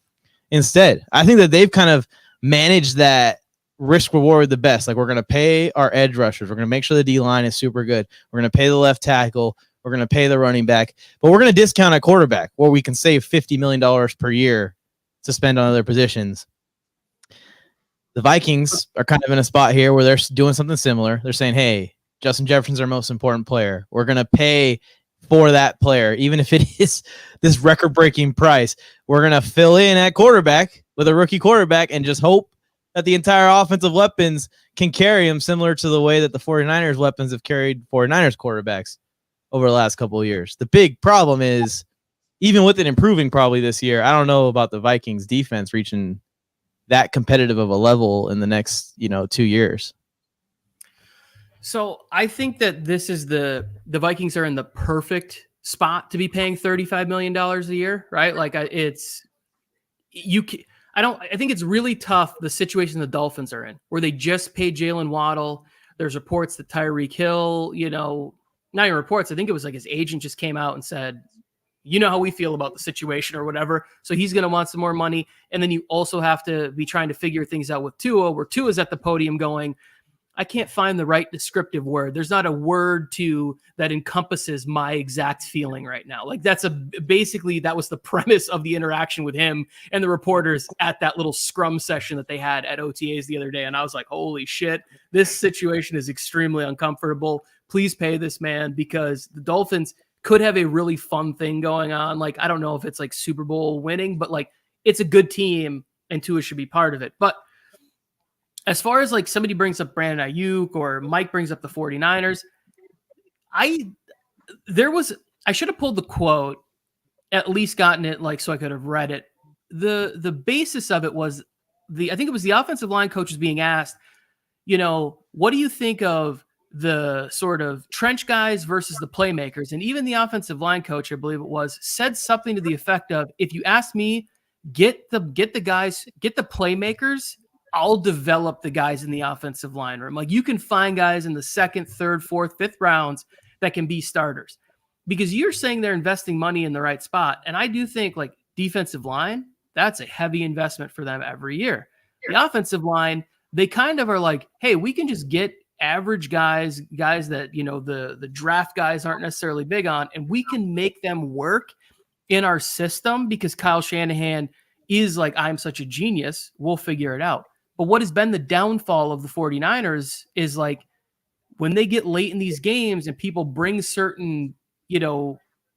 [SPEAKER 2] instead. I think that they've kind of managed that risk reward the best. Like, we're going to pay our edge rushers. We're going to make sure the D-line is super good. We're going to pay the left tackle. We're going to pay the running back. But we're going to discount a quarterback where we can save $50 million per year to spend on other positions. The Vikings are kind of in a spot here where they're doing something similar. They're saying, hey, Justin Jefferson's our most important player. We're going to pay for that player, even if it is this record-breaking price. We're going to fill in at quarterback with a rookie quarterback and just hope that the entire offensive weapons can carry him, similar to the way that the 49ers weapons have carried 49ers quarterbacks over the last couple of years. The big problem is, even with it improving probably this year, I don't know about the Vikings defense reaching that competitive of a level in the next, 2 years.
[SPEAKER 1] So I think that this is the Vikings are in the perfect spot to be paying $35 million a year, right? Like I think it's really tough, the situation the Dolphins are in, where they just paid Jalen Waddle. There's reports that Tyreek Hill, not even reports, I think it was like his agent just came out and said, you know how we feel about the situation or whatever. So he's going to want some more money. And then you also have to be trying to figure things out with Tua, where Tua's at the podium going, I can't find the right descriptive word. There's not a word that encompasses my exact feeling right now. Like basically that was the premise of the interaction with him and the reporters at that little scrum session that they had at OTAs the other day. And I was like, holy shit, this situation is extremely uncomfortable. Please pay this man, because the Dolphins could have a really fun thing going on. Like, I don't know if it's like Super Bowl winning, but like it's a good team and Tua should be part of it. But as far as like somebody brings up Brandon Ayuk or Mike brings up the 49ers, I should have pulled the quote, at least gotten it like so I could have read it. The basis of it was I think it was the offensive line coaches being asked, what do you think of the sort of trench guys versus the playmakers? And even the offensive line coach, I believe it was, said something to the effect of, if you ask me, get the guys, get the playmakers, I'll develop the guys in the offensive line room. Like, you can find guys in the 2nd, 3rd, 4th, 5th rounds that can be starters, because you're saying they're investing money in the right spot. And I do think like defensive line, that's a heavy investment for them every year. The offensive line, they kind of are like, hey, we can just get average guys that, the draft guys aren't necessarily big on, and we can make them work in our system because Kyle Shanahan is like, I'm such a genius, we'll figure it out. But what has been the downfall of the 49ers is like, when they get late in these games and people bring certain,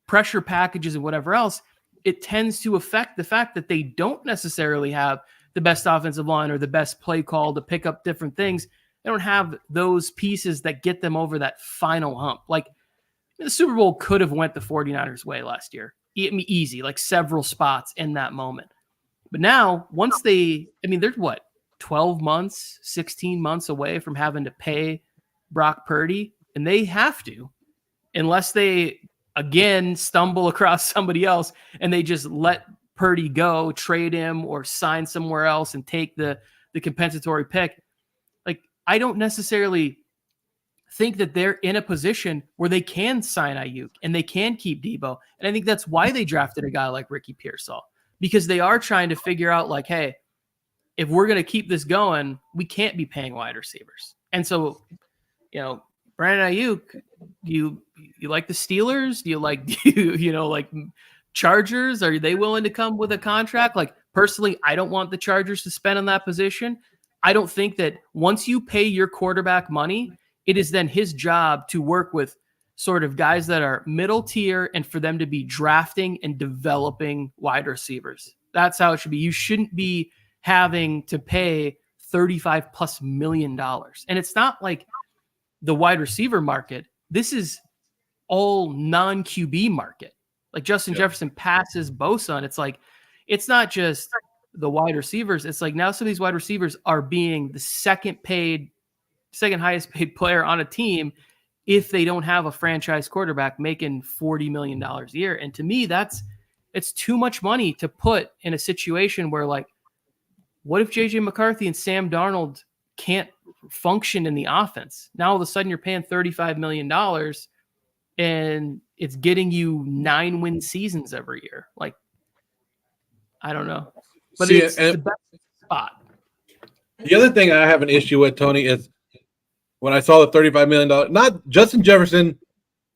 [SPEAKER 1] pressure packages and whatever else, it tends to affect the fact that they don't necessarily have the best offensive line or the best play call to pick up different things. They don't have those pieces that get them over that final hump. Like, the Super Bowl could have went the 49ers' way last year. Easy, like several spots in that moment. But now, once they're 12 months, 16 months away from having to pay Brock Purdy, and they have to, unless they again stumble across somebody else and they just let Purdy go, trade him, or sign somewhere else and take the compensatory pick. Like, I don't necessarily think that they're in a position where they can sign Ayuk and they can keep Debo. And I think that's why they drafted a guy like Ricky Pearsall, because they are trying to figure out like, hey, if we're going to keep this going, we can't be paying wide receivers. And so, Brandon Ayuk, you like the Steelers? Do you like, like Chargers? Are they willing to come with a contract? Like, personally, I don't want the Chargers to spend on that position. I don't think that once you pay your quarterback money, it is then his job to work with sort of guys that are middle tier and for them to be drafting and developing wide receivers. That's how it should be. You shouldn't be having to pay $35+ million. And it's not like the wide receiver market. This is all non-QB market. Like, Justin Jefferson passes Bosa, and it's like, it's not just the wide receivers. It's like now some of these wide receivers are being the second highest paid player on a team if they don't have a franchise quarterback making $40 million a year. And to me, it's too much money to put in a situation where, like, what if JJ McCarthy and Sam Darnold can't function in the offense? Now all of a sudden you're paying $35 million and it's getting you 9-win seasons every year. Like, I don't know. But it's the best spot.
[SPEAKER 3] The other thing I have an issue with, Tony, is when I saw the $35 million, not Justin Jefferson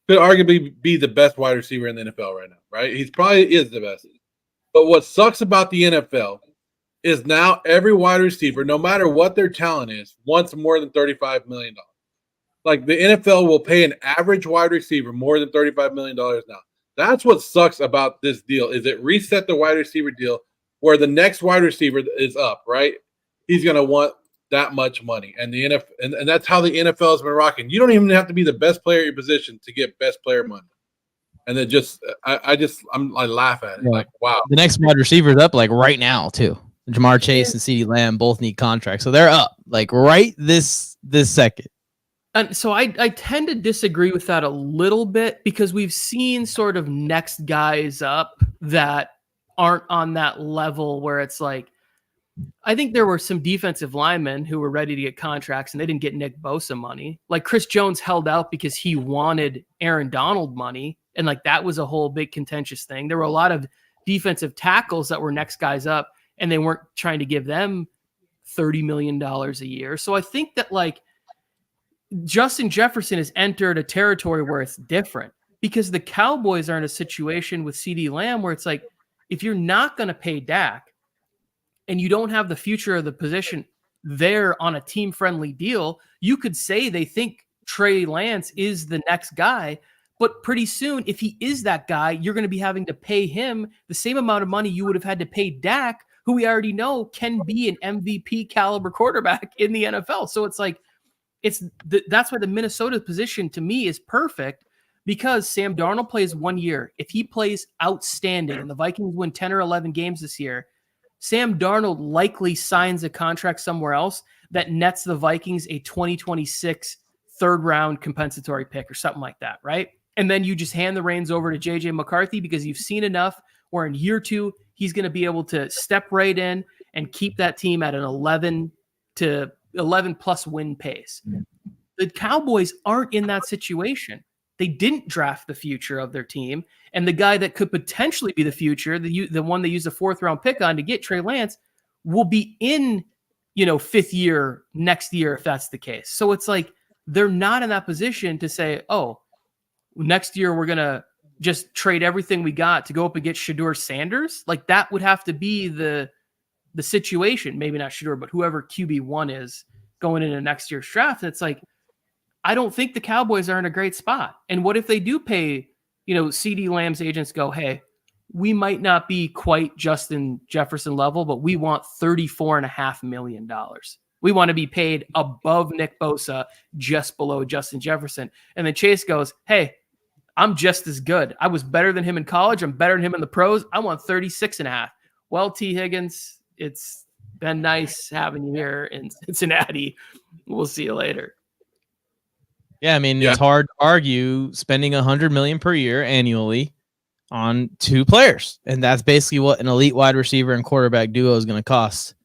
[SPEAKER 3] could arguably be the best wide receiver in the NFL right now, right? He probably is the best. But what sucks about the NFL is now every wide receiver, no matter what their talent is, wants more than $35 million. Like, the NFL will pay an average wide receiver more than $35 million now. That's what sucks about this deal, is it reset the wide receiver deal where the next wide receiver is up, right? He's going to want that much money. And the NFL, and that's how the NFL has been rocking. You don't even have to be the best player at your position to get best player money. And then I laugh at it. Yeah. Like, wow.
[SPEAKER 2] The next wide receiver is up like right now too. Jamar Chase and CeeDee Lamb both need contracts. So they're up like right this second.
[SPEAKER 1] And so I tend to disagree with that a little bit, because we've seen sort of next guys up that aren't on that level where it's like, I think there were some defensive linemen who were ready to get contracts and they didn't get Nick Bosa money. Like, Chris Jones held out because he wanted Aaron Donald money. And like, that was a whole big contentious thing. There were a lot of defensive tackles that were next guys up and they weren't trying to give them $30 million a year. So I think that like Justin Jefferson has entered a territory where it's different, because the Cowboys are in a situation with CeeDee Lamb where it's like, if you're not going to pay Dak and you don't have the future of the position there on a team-friendly deal, you could say they think Trey Lance is the next guy. But pretty soon, if he is that guy, you're going to be having to pay him the same amount of money you would have had to pay Dak, who we already know can be an MVP caliber quarterback in the NFL. So it's like, that's why the Minnesota position to me is perfect, because Sam Darnold plays 1 year. If he plays outstanding and the Vikings win 10 or 11 games this year, Sam Darnold likely signs a contract somewhere else that nets the Vikings a 2026 third round compensatory pick or something like that, right? And then you just hand the reins over to JJ McCarthy, because you've seen enough where in year 2, he's going to be able to step right in and keep that team at an 11 plus win pace. The Cowboys aren't in that situation. They didn't draft the future of their team, and the guy that could potentially be the future, the one they used a 4th round pick on to get Trey Lance, will be in, 5th year next year if that's the case. So it's like they're not in that position to say, oh, next year we're gonna just trade everything we got to go up and get Shedeur Sanders. Like that would have to be the situation. Maybe not Shedeur, but whoever QB1 is going into next year's draft. It's like, I don't think the Cowboys are in a great spot. And what if they do pay, CeeDee Lamb's agents go, hey, we might not be quite Justin Jefferson level, but we want $34.5 million. We want to be paid above Nick Bosa, just below Justin Jefferson. And then Chase goes, hey, I'm just as good. I was better than him in college. I'm better than him in the pros. I want 36.5. Well, T. Higgins, it's been nice having you here in Cincinnati. We'll see you later.
[SPEAKER 2] Yeah, I mean, It's hard to argue spending $100 million per year annually on 2 players, and that's basically what an elite wide receiver and quarterback duo is going to cost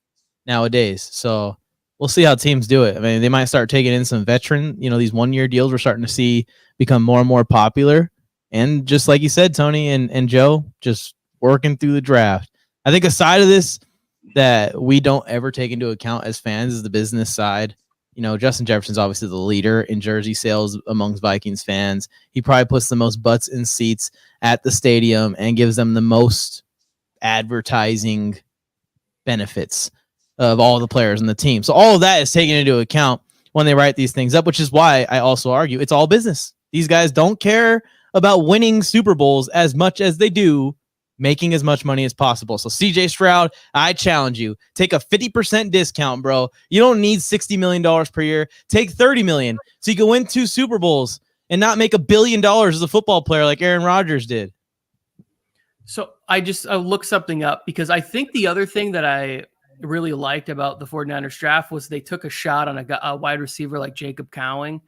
[SPEAKER 2] nowadays. So we'll see how teams do it. I mean, they might start taking in some veteran. These 1-year deals we're starting to see become more and more popular, and just like you said, Tony and Joe, just working through the draft. I think a side of this that we don't ever take into account as fans is the business side. Justin Jefferson's obviously the leader in jersey sales amongst Vikings fans. He probably puts the most butts in seats at the stadium and gives them the most advertising benefits of all the players in the team. So all of that is taken into account when they write these things up, which is why I also argue it's all business. These guys don't care about winning Super Bowls as much as they do making as much money as possible. So CJ Stroud, I challenge you, take a 50% discount, bro. You don't need $60 million per year. Take $30 million so you can win 2 Super Bowls and not make $1 billion as a football player like Aaron Rodgers did.
[SPEAKER 1] So I looked something up, because I think the other thing that I really liked about the 49ers draft was they took a shot on a wide receiver like Jacob Cowing,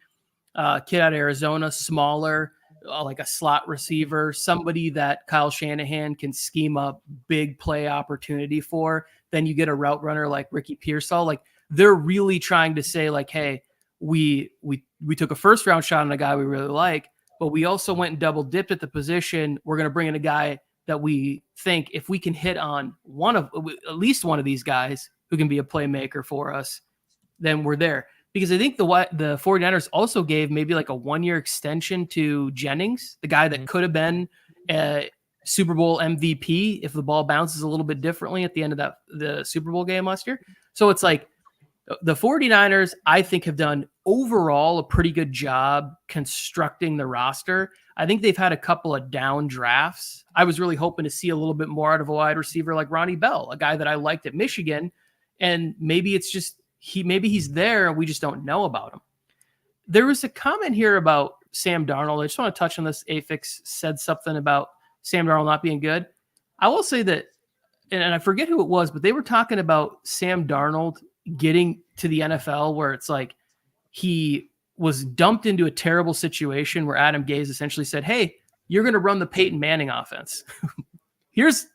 [SPEAKER 1] kid out of Arizona, smaller, like a slot receiver, somebody that Kyle Shanahan can scheme up big play opportunity for. Then you get a route runner like Ricky Pearsall. Like they're really trying to say like, hey, we took a 1st round shot on a guy we really like, but we also went and double dipped at the position. We're going to bring in a guy that we think if we can hit on at least one of these guys who can be a playmaker for us, then we're there. Because I think the 49ers also gave maybe like a 1-year extension to Jennings, the guy that could have been a Super Bowl MVP if the ball bounces a little bit differently at the end of the Super Bowl game last year. So it's like the 49ers, I think, have done overall a pretty good job constructing the roster. I think they've had a couple of down drafts. I was really hoping to see a little bit more out of a wide receiver like Ronnie Bell, a guy that I liked at Michigan. And maybe it's just maybe he's there and we just don't know about him. There was a comment here about Sam Darnold. I just want to touch on this. Afix said something about Sam Darnold not being good. I will say that, and I forget who it was, but they were talking about Sam Darnold getting to the NFL where it's like he was dumped into a terrible situation where Adam Gase essentially said, hey, you're going to run the Peyton Manning offense. Here's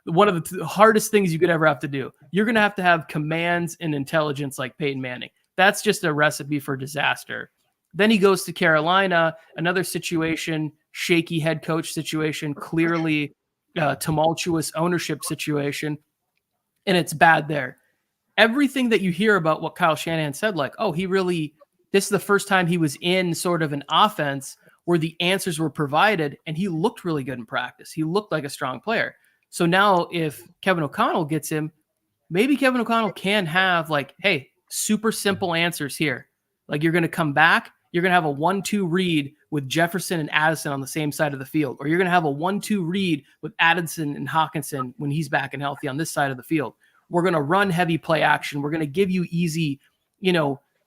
[SPEAKER 1] one of the hardest things you could ever have to do. You're going to have commands and intelligence like Peyton Manning. That's just a recipe for disaster. Then he goes to Carolina, another situation, shaky head coach situation, clearly tumultuous ownership situation, and it's bad there. Everything that you hear about what Kyle Shanahan said, like, oh, this is the first time he was in sort of an offense where the answers were provided, and he looked really good in practice. He looked like a strong player. So now if Kevin O'Connell gets him, maybe Kevin O'Connell can have like, hey, super simple answers here. Like you're going to come back, you're going to have a 1-2 read with Jefferson and Addison on the same side of the field, or you're going to have a 1-2 read with Addison and Hawkinson when he's back and healthy on this side of the field. We're going to run heavy play action. We're going to give you easy,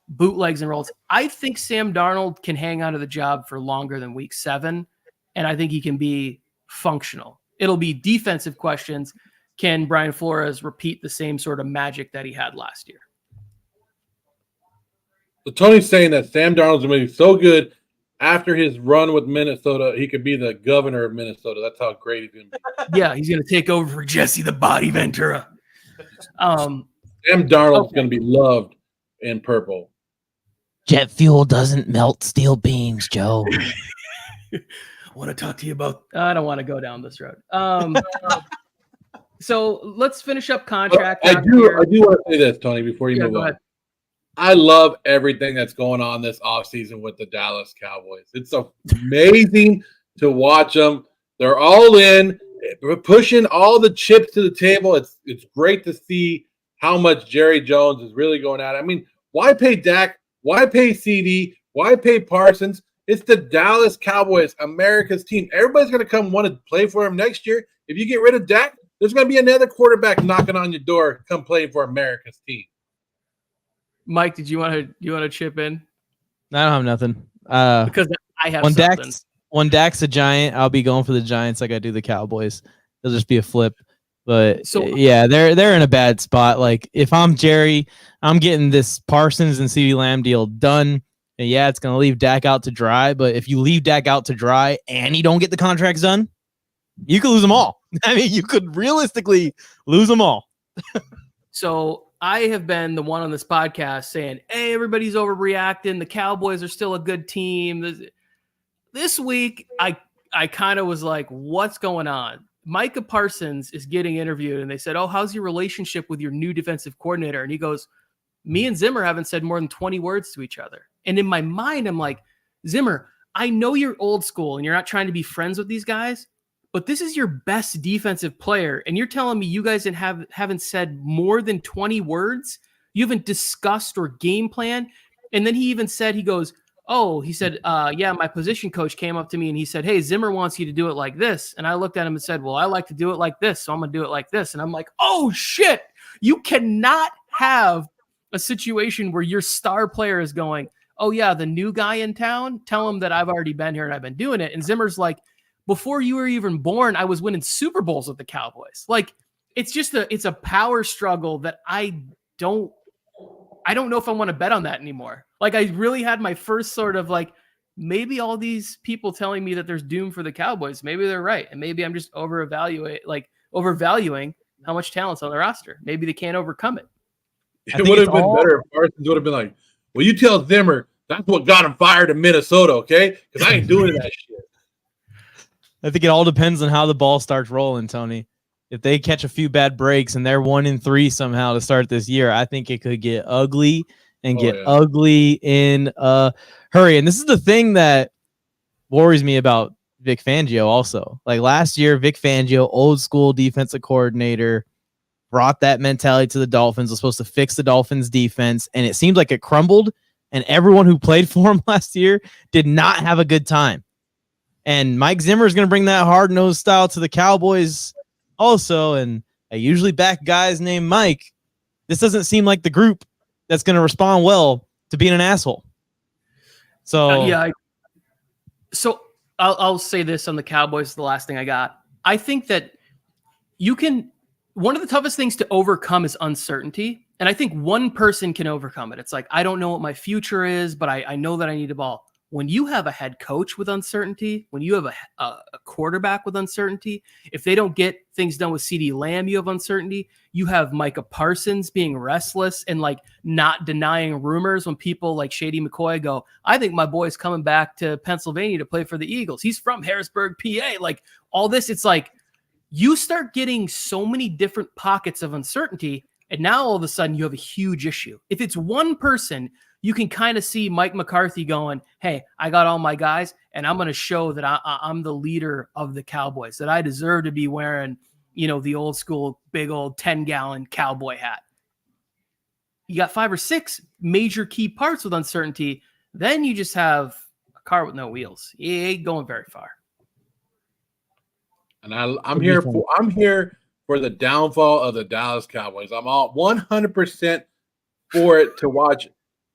[SPEAKER 1] bootlegs and rolls. I think Sam Darnold can hang on to the job for longer than week 7, and I think he can be functional. It'll be defensive questions. Can Brian Flores repeat the same sort of magic that he had last year?
[SPEAKER 3] So Tony's saying that Sam Darnold's going to be so good after his run with Minnesota, he could be the governor of Minnesota. That's how great he's going to
[SPEAKER 1] be. Yeah, he's going to take over for Jesse the Body Ventura.
[SPEAKER 3] Sam Darnold's going to be loved in purple.
[SPEAKER 2] Jet fuel doesn't melt steel beams, Joe.
[SPEAKER 1] I want to talk to you about. I don't want to go down this road. So let's finish up contract.
[SPEAKER 3] I do want to say this, Tony, before you move on. Ahead. I love everything that's going on this offseason with the Dallas Cowboys. It's amazing to watch them. They're all in. We're pushing all the chips to the table. It's great to see how much Jerry Jones is really going at it. I mean, why pay Dak? Why pay CeeDee? Why pay Parsons? It's the Dallas Cowboys, America's team. Everybody's going to come want to play for him next year. If you get rid of Dak, there's going to be another quarterback knocking on your door, come play for America's team.
[SPEAKER 1] Mike, did you want to chip in?
[SPEAKER 2] I don't have nothing.
[SPEAKER 1] Because I have something.
[SPEAKER 2] When Dak's a Giant, I'll be going for the Giants like I do the Cowboys. It'll just be a flip. But yeah, they're in a bad spot. Like if I'm Jerry, I'm getting this Parsons and CeeDee Lamb deal done. And yeah, it's going to leave Dak out to dry. But if you leave Dak out to dry and you don't get the contracts done, you could lose them all. I mean, you could realistically lose them all.
[SPEAKER 1] So I have been the one on this podcast saying, hey, everybody's overreacting. The Cowboys are still a good team. This week, I kind of was like, what's going on? Micah Parsons is getting interviewed, and they said, oh, how's your relationship with your new defensive coordinator? And he goes, me and Zimmer haven't said more than 20 words to each other. And in my mind, I'm like, Zimmer, I know you're old school and you're not trying to be friends with these guys, but this is your best defensive player. And you're telling me you guys haven't said more than 20 words? You haven't discussed or game plan? And then he even said, he said, yeah, my position coach came up to me and he said, hey, Zimmer wants you to do it like this. And I looked at him and said, well, I like to do it like this, so I'm going to do it like this. And I'm like, oh, shit. You cannot have a situation where your star player is going, oh, yeah, the new guy in town, tell him that I've already been here and I've been doing it. And Zimmer's like, before you were even born, I was winning Super Bowls with the Cowboys. Like, it's a power struggle that I don't know if I want to bet on that anymore. Like, I really had my first sort of like, maybe all these people telling me that there's doom for the Cowboys, maybe they're right. And maybe I'm just overvaluing how much talent's on the roster. Maybe they can't overcome it.
[SPEAKER 3] It would have been better if Parsons would have been like, well, you tell Zimmer that's what got him fired in Minnesota, okay? Because I ain't doing that shit.
[SPEAKER 2] I think it all depends on how the ball starts rolling, Tony. If they catch a few bad breaks and they're 1-3 somehow to start this year, I think it could get ugly and ugly in a hurry. And this is the thing that worries me about Vic Fangio also. Like last year, Vic Fangio, old school defensive coordinator, brought that mentality to the Dolphins, was supposed to fix the Dolphins defense, and it seemed like it crumbled, and everyone who played for him last year did not have a good time. And Mike Zimmer is going to bring that hard-nosed style to the Cowboys also, and I usually back guys named Mike. This doesn't seem like the group that's going to respond well to being an asshole. So
[SPEAKER 1] I'll say this on the Cowboys, the last thing I got. I think that one of the toughest things to overcome is uncertainty. And I think one person can overcome it. It's like, I don't know what my future is, but I know that I need a ball. When you have a head coach with uncertainty, when you have a quarterback with uncertainty, if they don't get things done with CeeDee Lamb, you have uncertainty. You have Micah Parsons being restless and like not denying rumors when people like Shady McCoy go, I think my boy's coming back to Pennsylvania to play for the Eagles. He's from Harrisburg, PA. Like all this, it's like you start getting so many different pockets of uncertainty. And now all of a sudden you have a huge issue. If it's one person, you can kind of see Mike McCarthy going, hey, I got all my guys, and I'm going to show that I'm the leader of the Cowboys, that I deserve to be wearing, the old school, big old 10-gallon cowboy hat. You got 5 or 6 major key parts with uncertainty. then you just have a car with no wheels. You ain't going very far.
[SPEAKER 3] And I'm here for the downfall of the Dallas Cowboys. I'm all 100% for it to watch.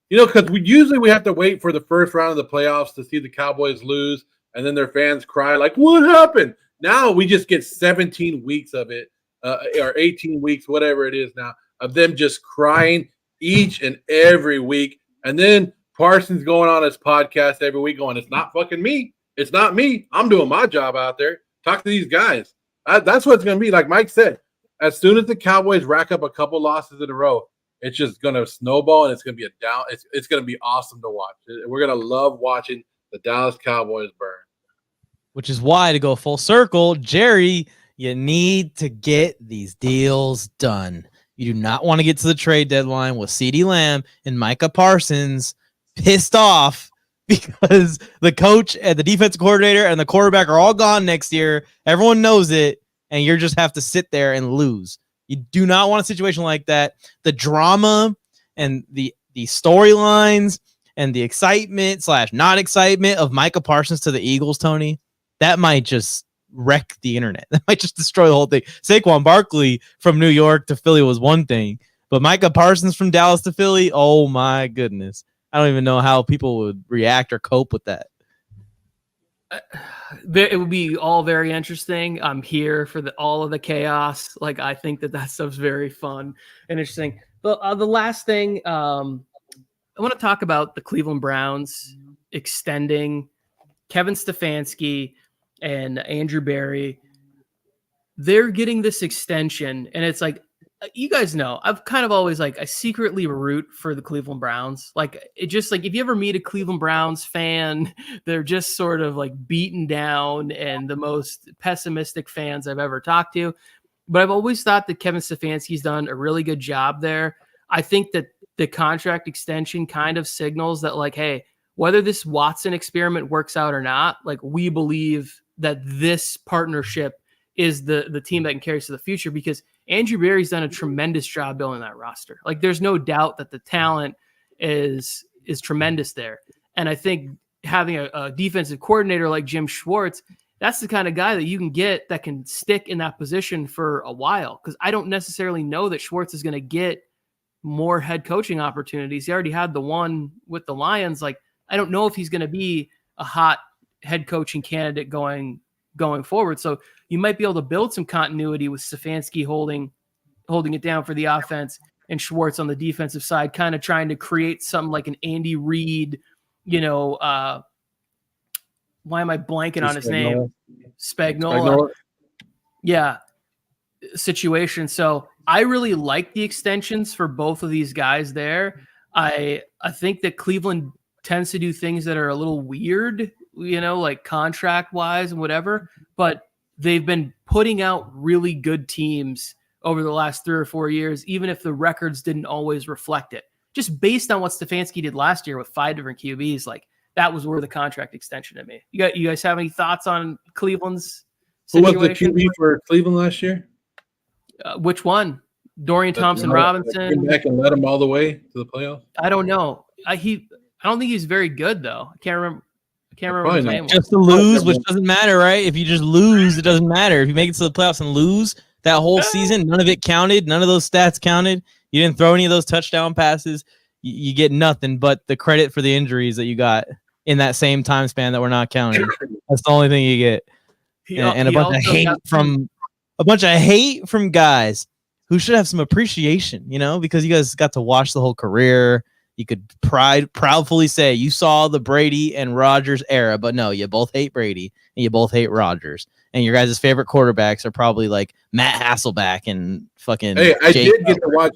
[SPEAKER 3] Because we have to wait for the first round of the playoffs to see the Cowboys lose, and then their fans cry like, "What happened?" Now we just get 17 weeks of it, or 18 weeks, whatever it is now, of them just crying each and every week. And then Parsons going on his podcast every week going, "It's not fucking me. It's not me. I'm doing my job out there. Talk to these guys." That's what it's going to be. Like Mike said, as soon as the Cowboys rack up a couple losses in a row, it's just going to snowball, and it's going to be it's going to be awesome to watch. We're going to love watching the Dallas Cowboys burn.
[SPEAKER 2] Which is why, to go full circle, Jerry, you need to get these deals done. You do not want to get to the trade deadline with CeeDee Lamb and Micah Parsons pissed off because the coach and the defensive coordinator and the quarterback are all gone next year. Everyone knows it, and you just have to sit there and lose. You do not want a situation like that. The drama and the storylines and the excitement / not excitement of Micah Parsons to the Eagles, Tony, that might just wreck the internet. That might just destroy the whole thing. Saquon Barkley from New York to Philly was one thing, but Micah Parsons from Dallas to Philly, oh my goodness. I don't even know how people would react or cope with that.
[SPEAKER 1] It would be all very interesting. I'm here for all of the chaos. Like, I think that stuff's very fun and interesting. But the last thing, I want to talk about the Cleveland Browns extending Kevin Stefanski and Andrew Berry. They're getting this extension, and it's like, you guys know, I've kind of always I secretly root for the Cleveland Browns. Like, it just if you ever meet a Cleveland Browns fan, they're just sort of beaten down and the most pessimistic fans I've ever talked to. But I've always thought that Kevin Stefanski's done a really good job there. I think that the contract extension kind of signals that hey, whether this Watson experiment works out or not, we believe that this partnership is the team that can carry us to the future, because Andrew Berry's done a tremendous job building that roster. There's no doubt that the talent is tremendous there. And I think having a defensive coordinator like Jim Schwartz, that's the kind of guy that you can get that can stick in that position for a while. Because I don't necessarily know that Schwartz is going to get more head coaching opportunities. He already had the one with the Lions. I don't know if he's going to be a hot head coaching candidate going forward. So you might be able to build some continuity with Stefanski holding it down for the offense and Schwartz on the defensive side, kind of trying to create something like an Andy Reid, why am I blanking on his name? Spagnuolo. Yeah. Situation. So I really like the extensions for both of these guys there. I think that Cleveland tends to do things that are a little weird, contract wise and whatever, but they've been putting out really good teams over the last 3 or 4 years, even if the records didn't always reflect it. Just based on what Stefanski did last year with 5 different QBs, that was worth the contract extension to me. You guys have any thoughts on Cleveland's situation?
[SPEAKER 3] Who was the QB for Cleveland last year?
[SPEAKER 1] Which one? Dorian Thompson-Robinson.
[SPEAKER 3] Came back and led them all the way to the playoffs.
[SPEAKER 1] I don't know. I don't think he's very good though. I can't remember what his name was.
[SPEAKER 2] Just to lose, which doesn't matter, right? If you just lose, it doesn't matter. If you make it to the playoffs and lose that whole season, none of it counted. None of those stats counted. You didn't throw any of those touchdown passes. You get nothing but the credit for the injuries that you got in that same time span that we're not counting. That's the only thing you get. And a bunch of hate from guys who should have some appreciation, because you guys got to watch the whole career. You could proudly say you saw the Brady and Rodgers era, but no, you both hate Brady and you both hate Rodgers. And your guys' favorite quarterbacks are probably Matt Hasselbeck and fucking.
[SPEAKER 3] Hey, I did get to watch.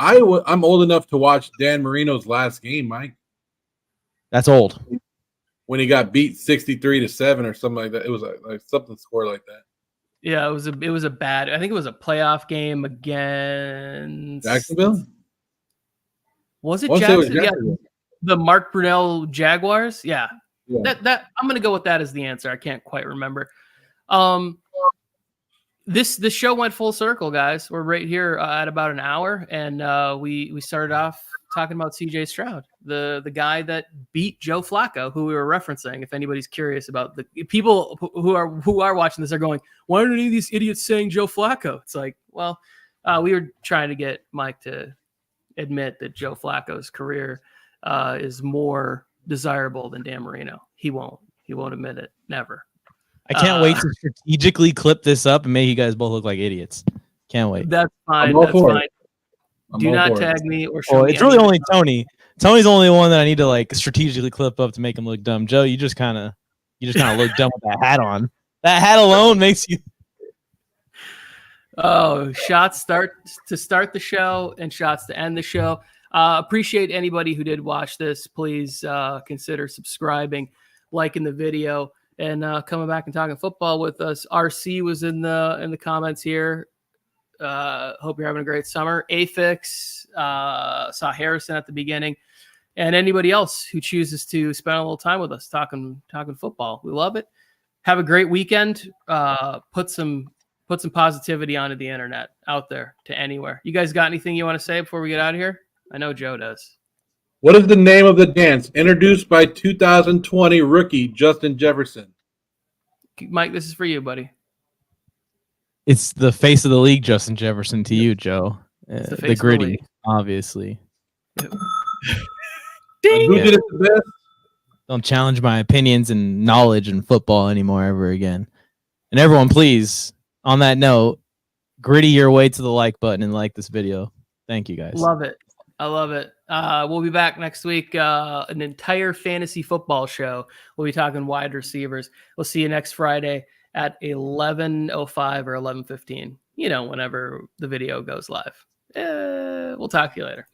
[SPEAKER 3] I'm old enough to watch Dan Marino's last game, Mike.
[SPEAKER 2] That's old.
[SPEAKER 3] When he got beat 63-7 or something like that. It was something score like that.
[SPEAKER 1] Yeah, it was a bad. I think it was a playoff game against
[SPEAKER 3] Jacksonville.
[SPEAKER 1] Was it Jacksonville? Yeah, the Mark Brunell Jaguars. Yeah. That I'm gonna go with that as the answer. I can't quite remember. This show went full circle, guys. We're right here at about an hour, and we started off talking about CJ Stroud, the guy that beat Joe Flacco, who we were referencing. If anybody's curious about the people who are watching this are going, why aren't any of these idiots saying Joe Flacco? It's like, well, we were trying to get Mike to admit that Joe Flacco's career is more desirable than Dan Marino. He won't admit it. Never.
[SPEAKER 2] I can't wait to strategically clip this up and make you guys both look like idiots. Can't wait.
[SPEAKER 1] That's fine. That's fine. Do not tag me or show me.
[SPEAKER 2] It's really only Tony. Tony's the only one that I need to like strategically clip up to make him look dumb. Joe, you just kind of look dumb with that hat on. That hat alone makes you.
[SPEAKER 1] Oh, shots to start the show and shots to end the show. Appreciate anybody who did watch this. Please consider subscribing, liking the video, and coming back and talking football with us. RC was in the comments here. Hope you're having a great summer. Afix, saw Harrison at the beginning, and anybody else who chooses to spend a little time with us talking football. We love it. Have a great weekend. Put some positivity onto the internet out there to anywhere. You guys got anything you want to say before we get out of here? I know Joe does.
[SPEAKER 3] What is the name of the dance introduced by 2020 rookie Justin Jefferson?
[SPEAKER 1] Mike, this is for you, buddy.
[SPEAKER 2] It's the face of the league, Justin Jefferson, to you, Joe. The gritty, obviously.
[SPEAKER 1] Ding!
[SPEAKER 3] Who did it the best?
[SPEAKER 2] Don't challenge my opinions and knowledge in football anymore ever again. And everyone, please, on that note, gritty your way to the like button and like this video. Thank you, guys.
[SPEAKER 1] Love it. I love it. We'll be back next week. An entire fantasy football show. We'll be talking wide receivers. We'll see you next Friday at 11:05 or 11:15. Whenever the video goes live. We'll talk to you later.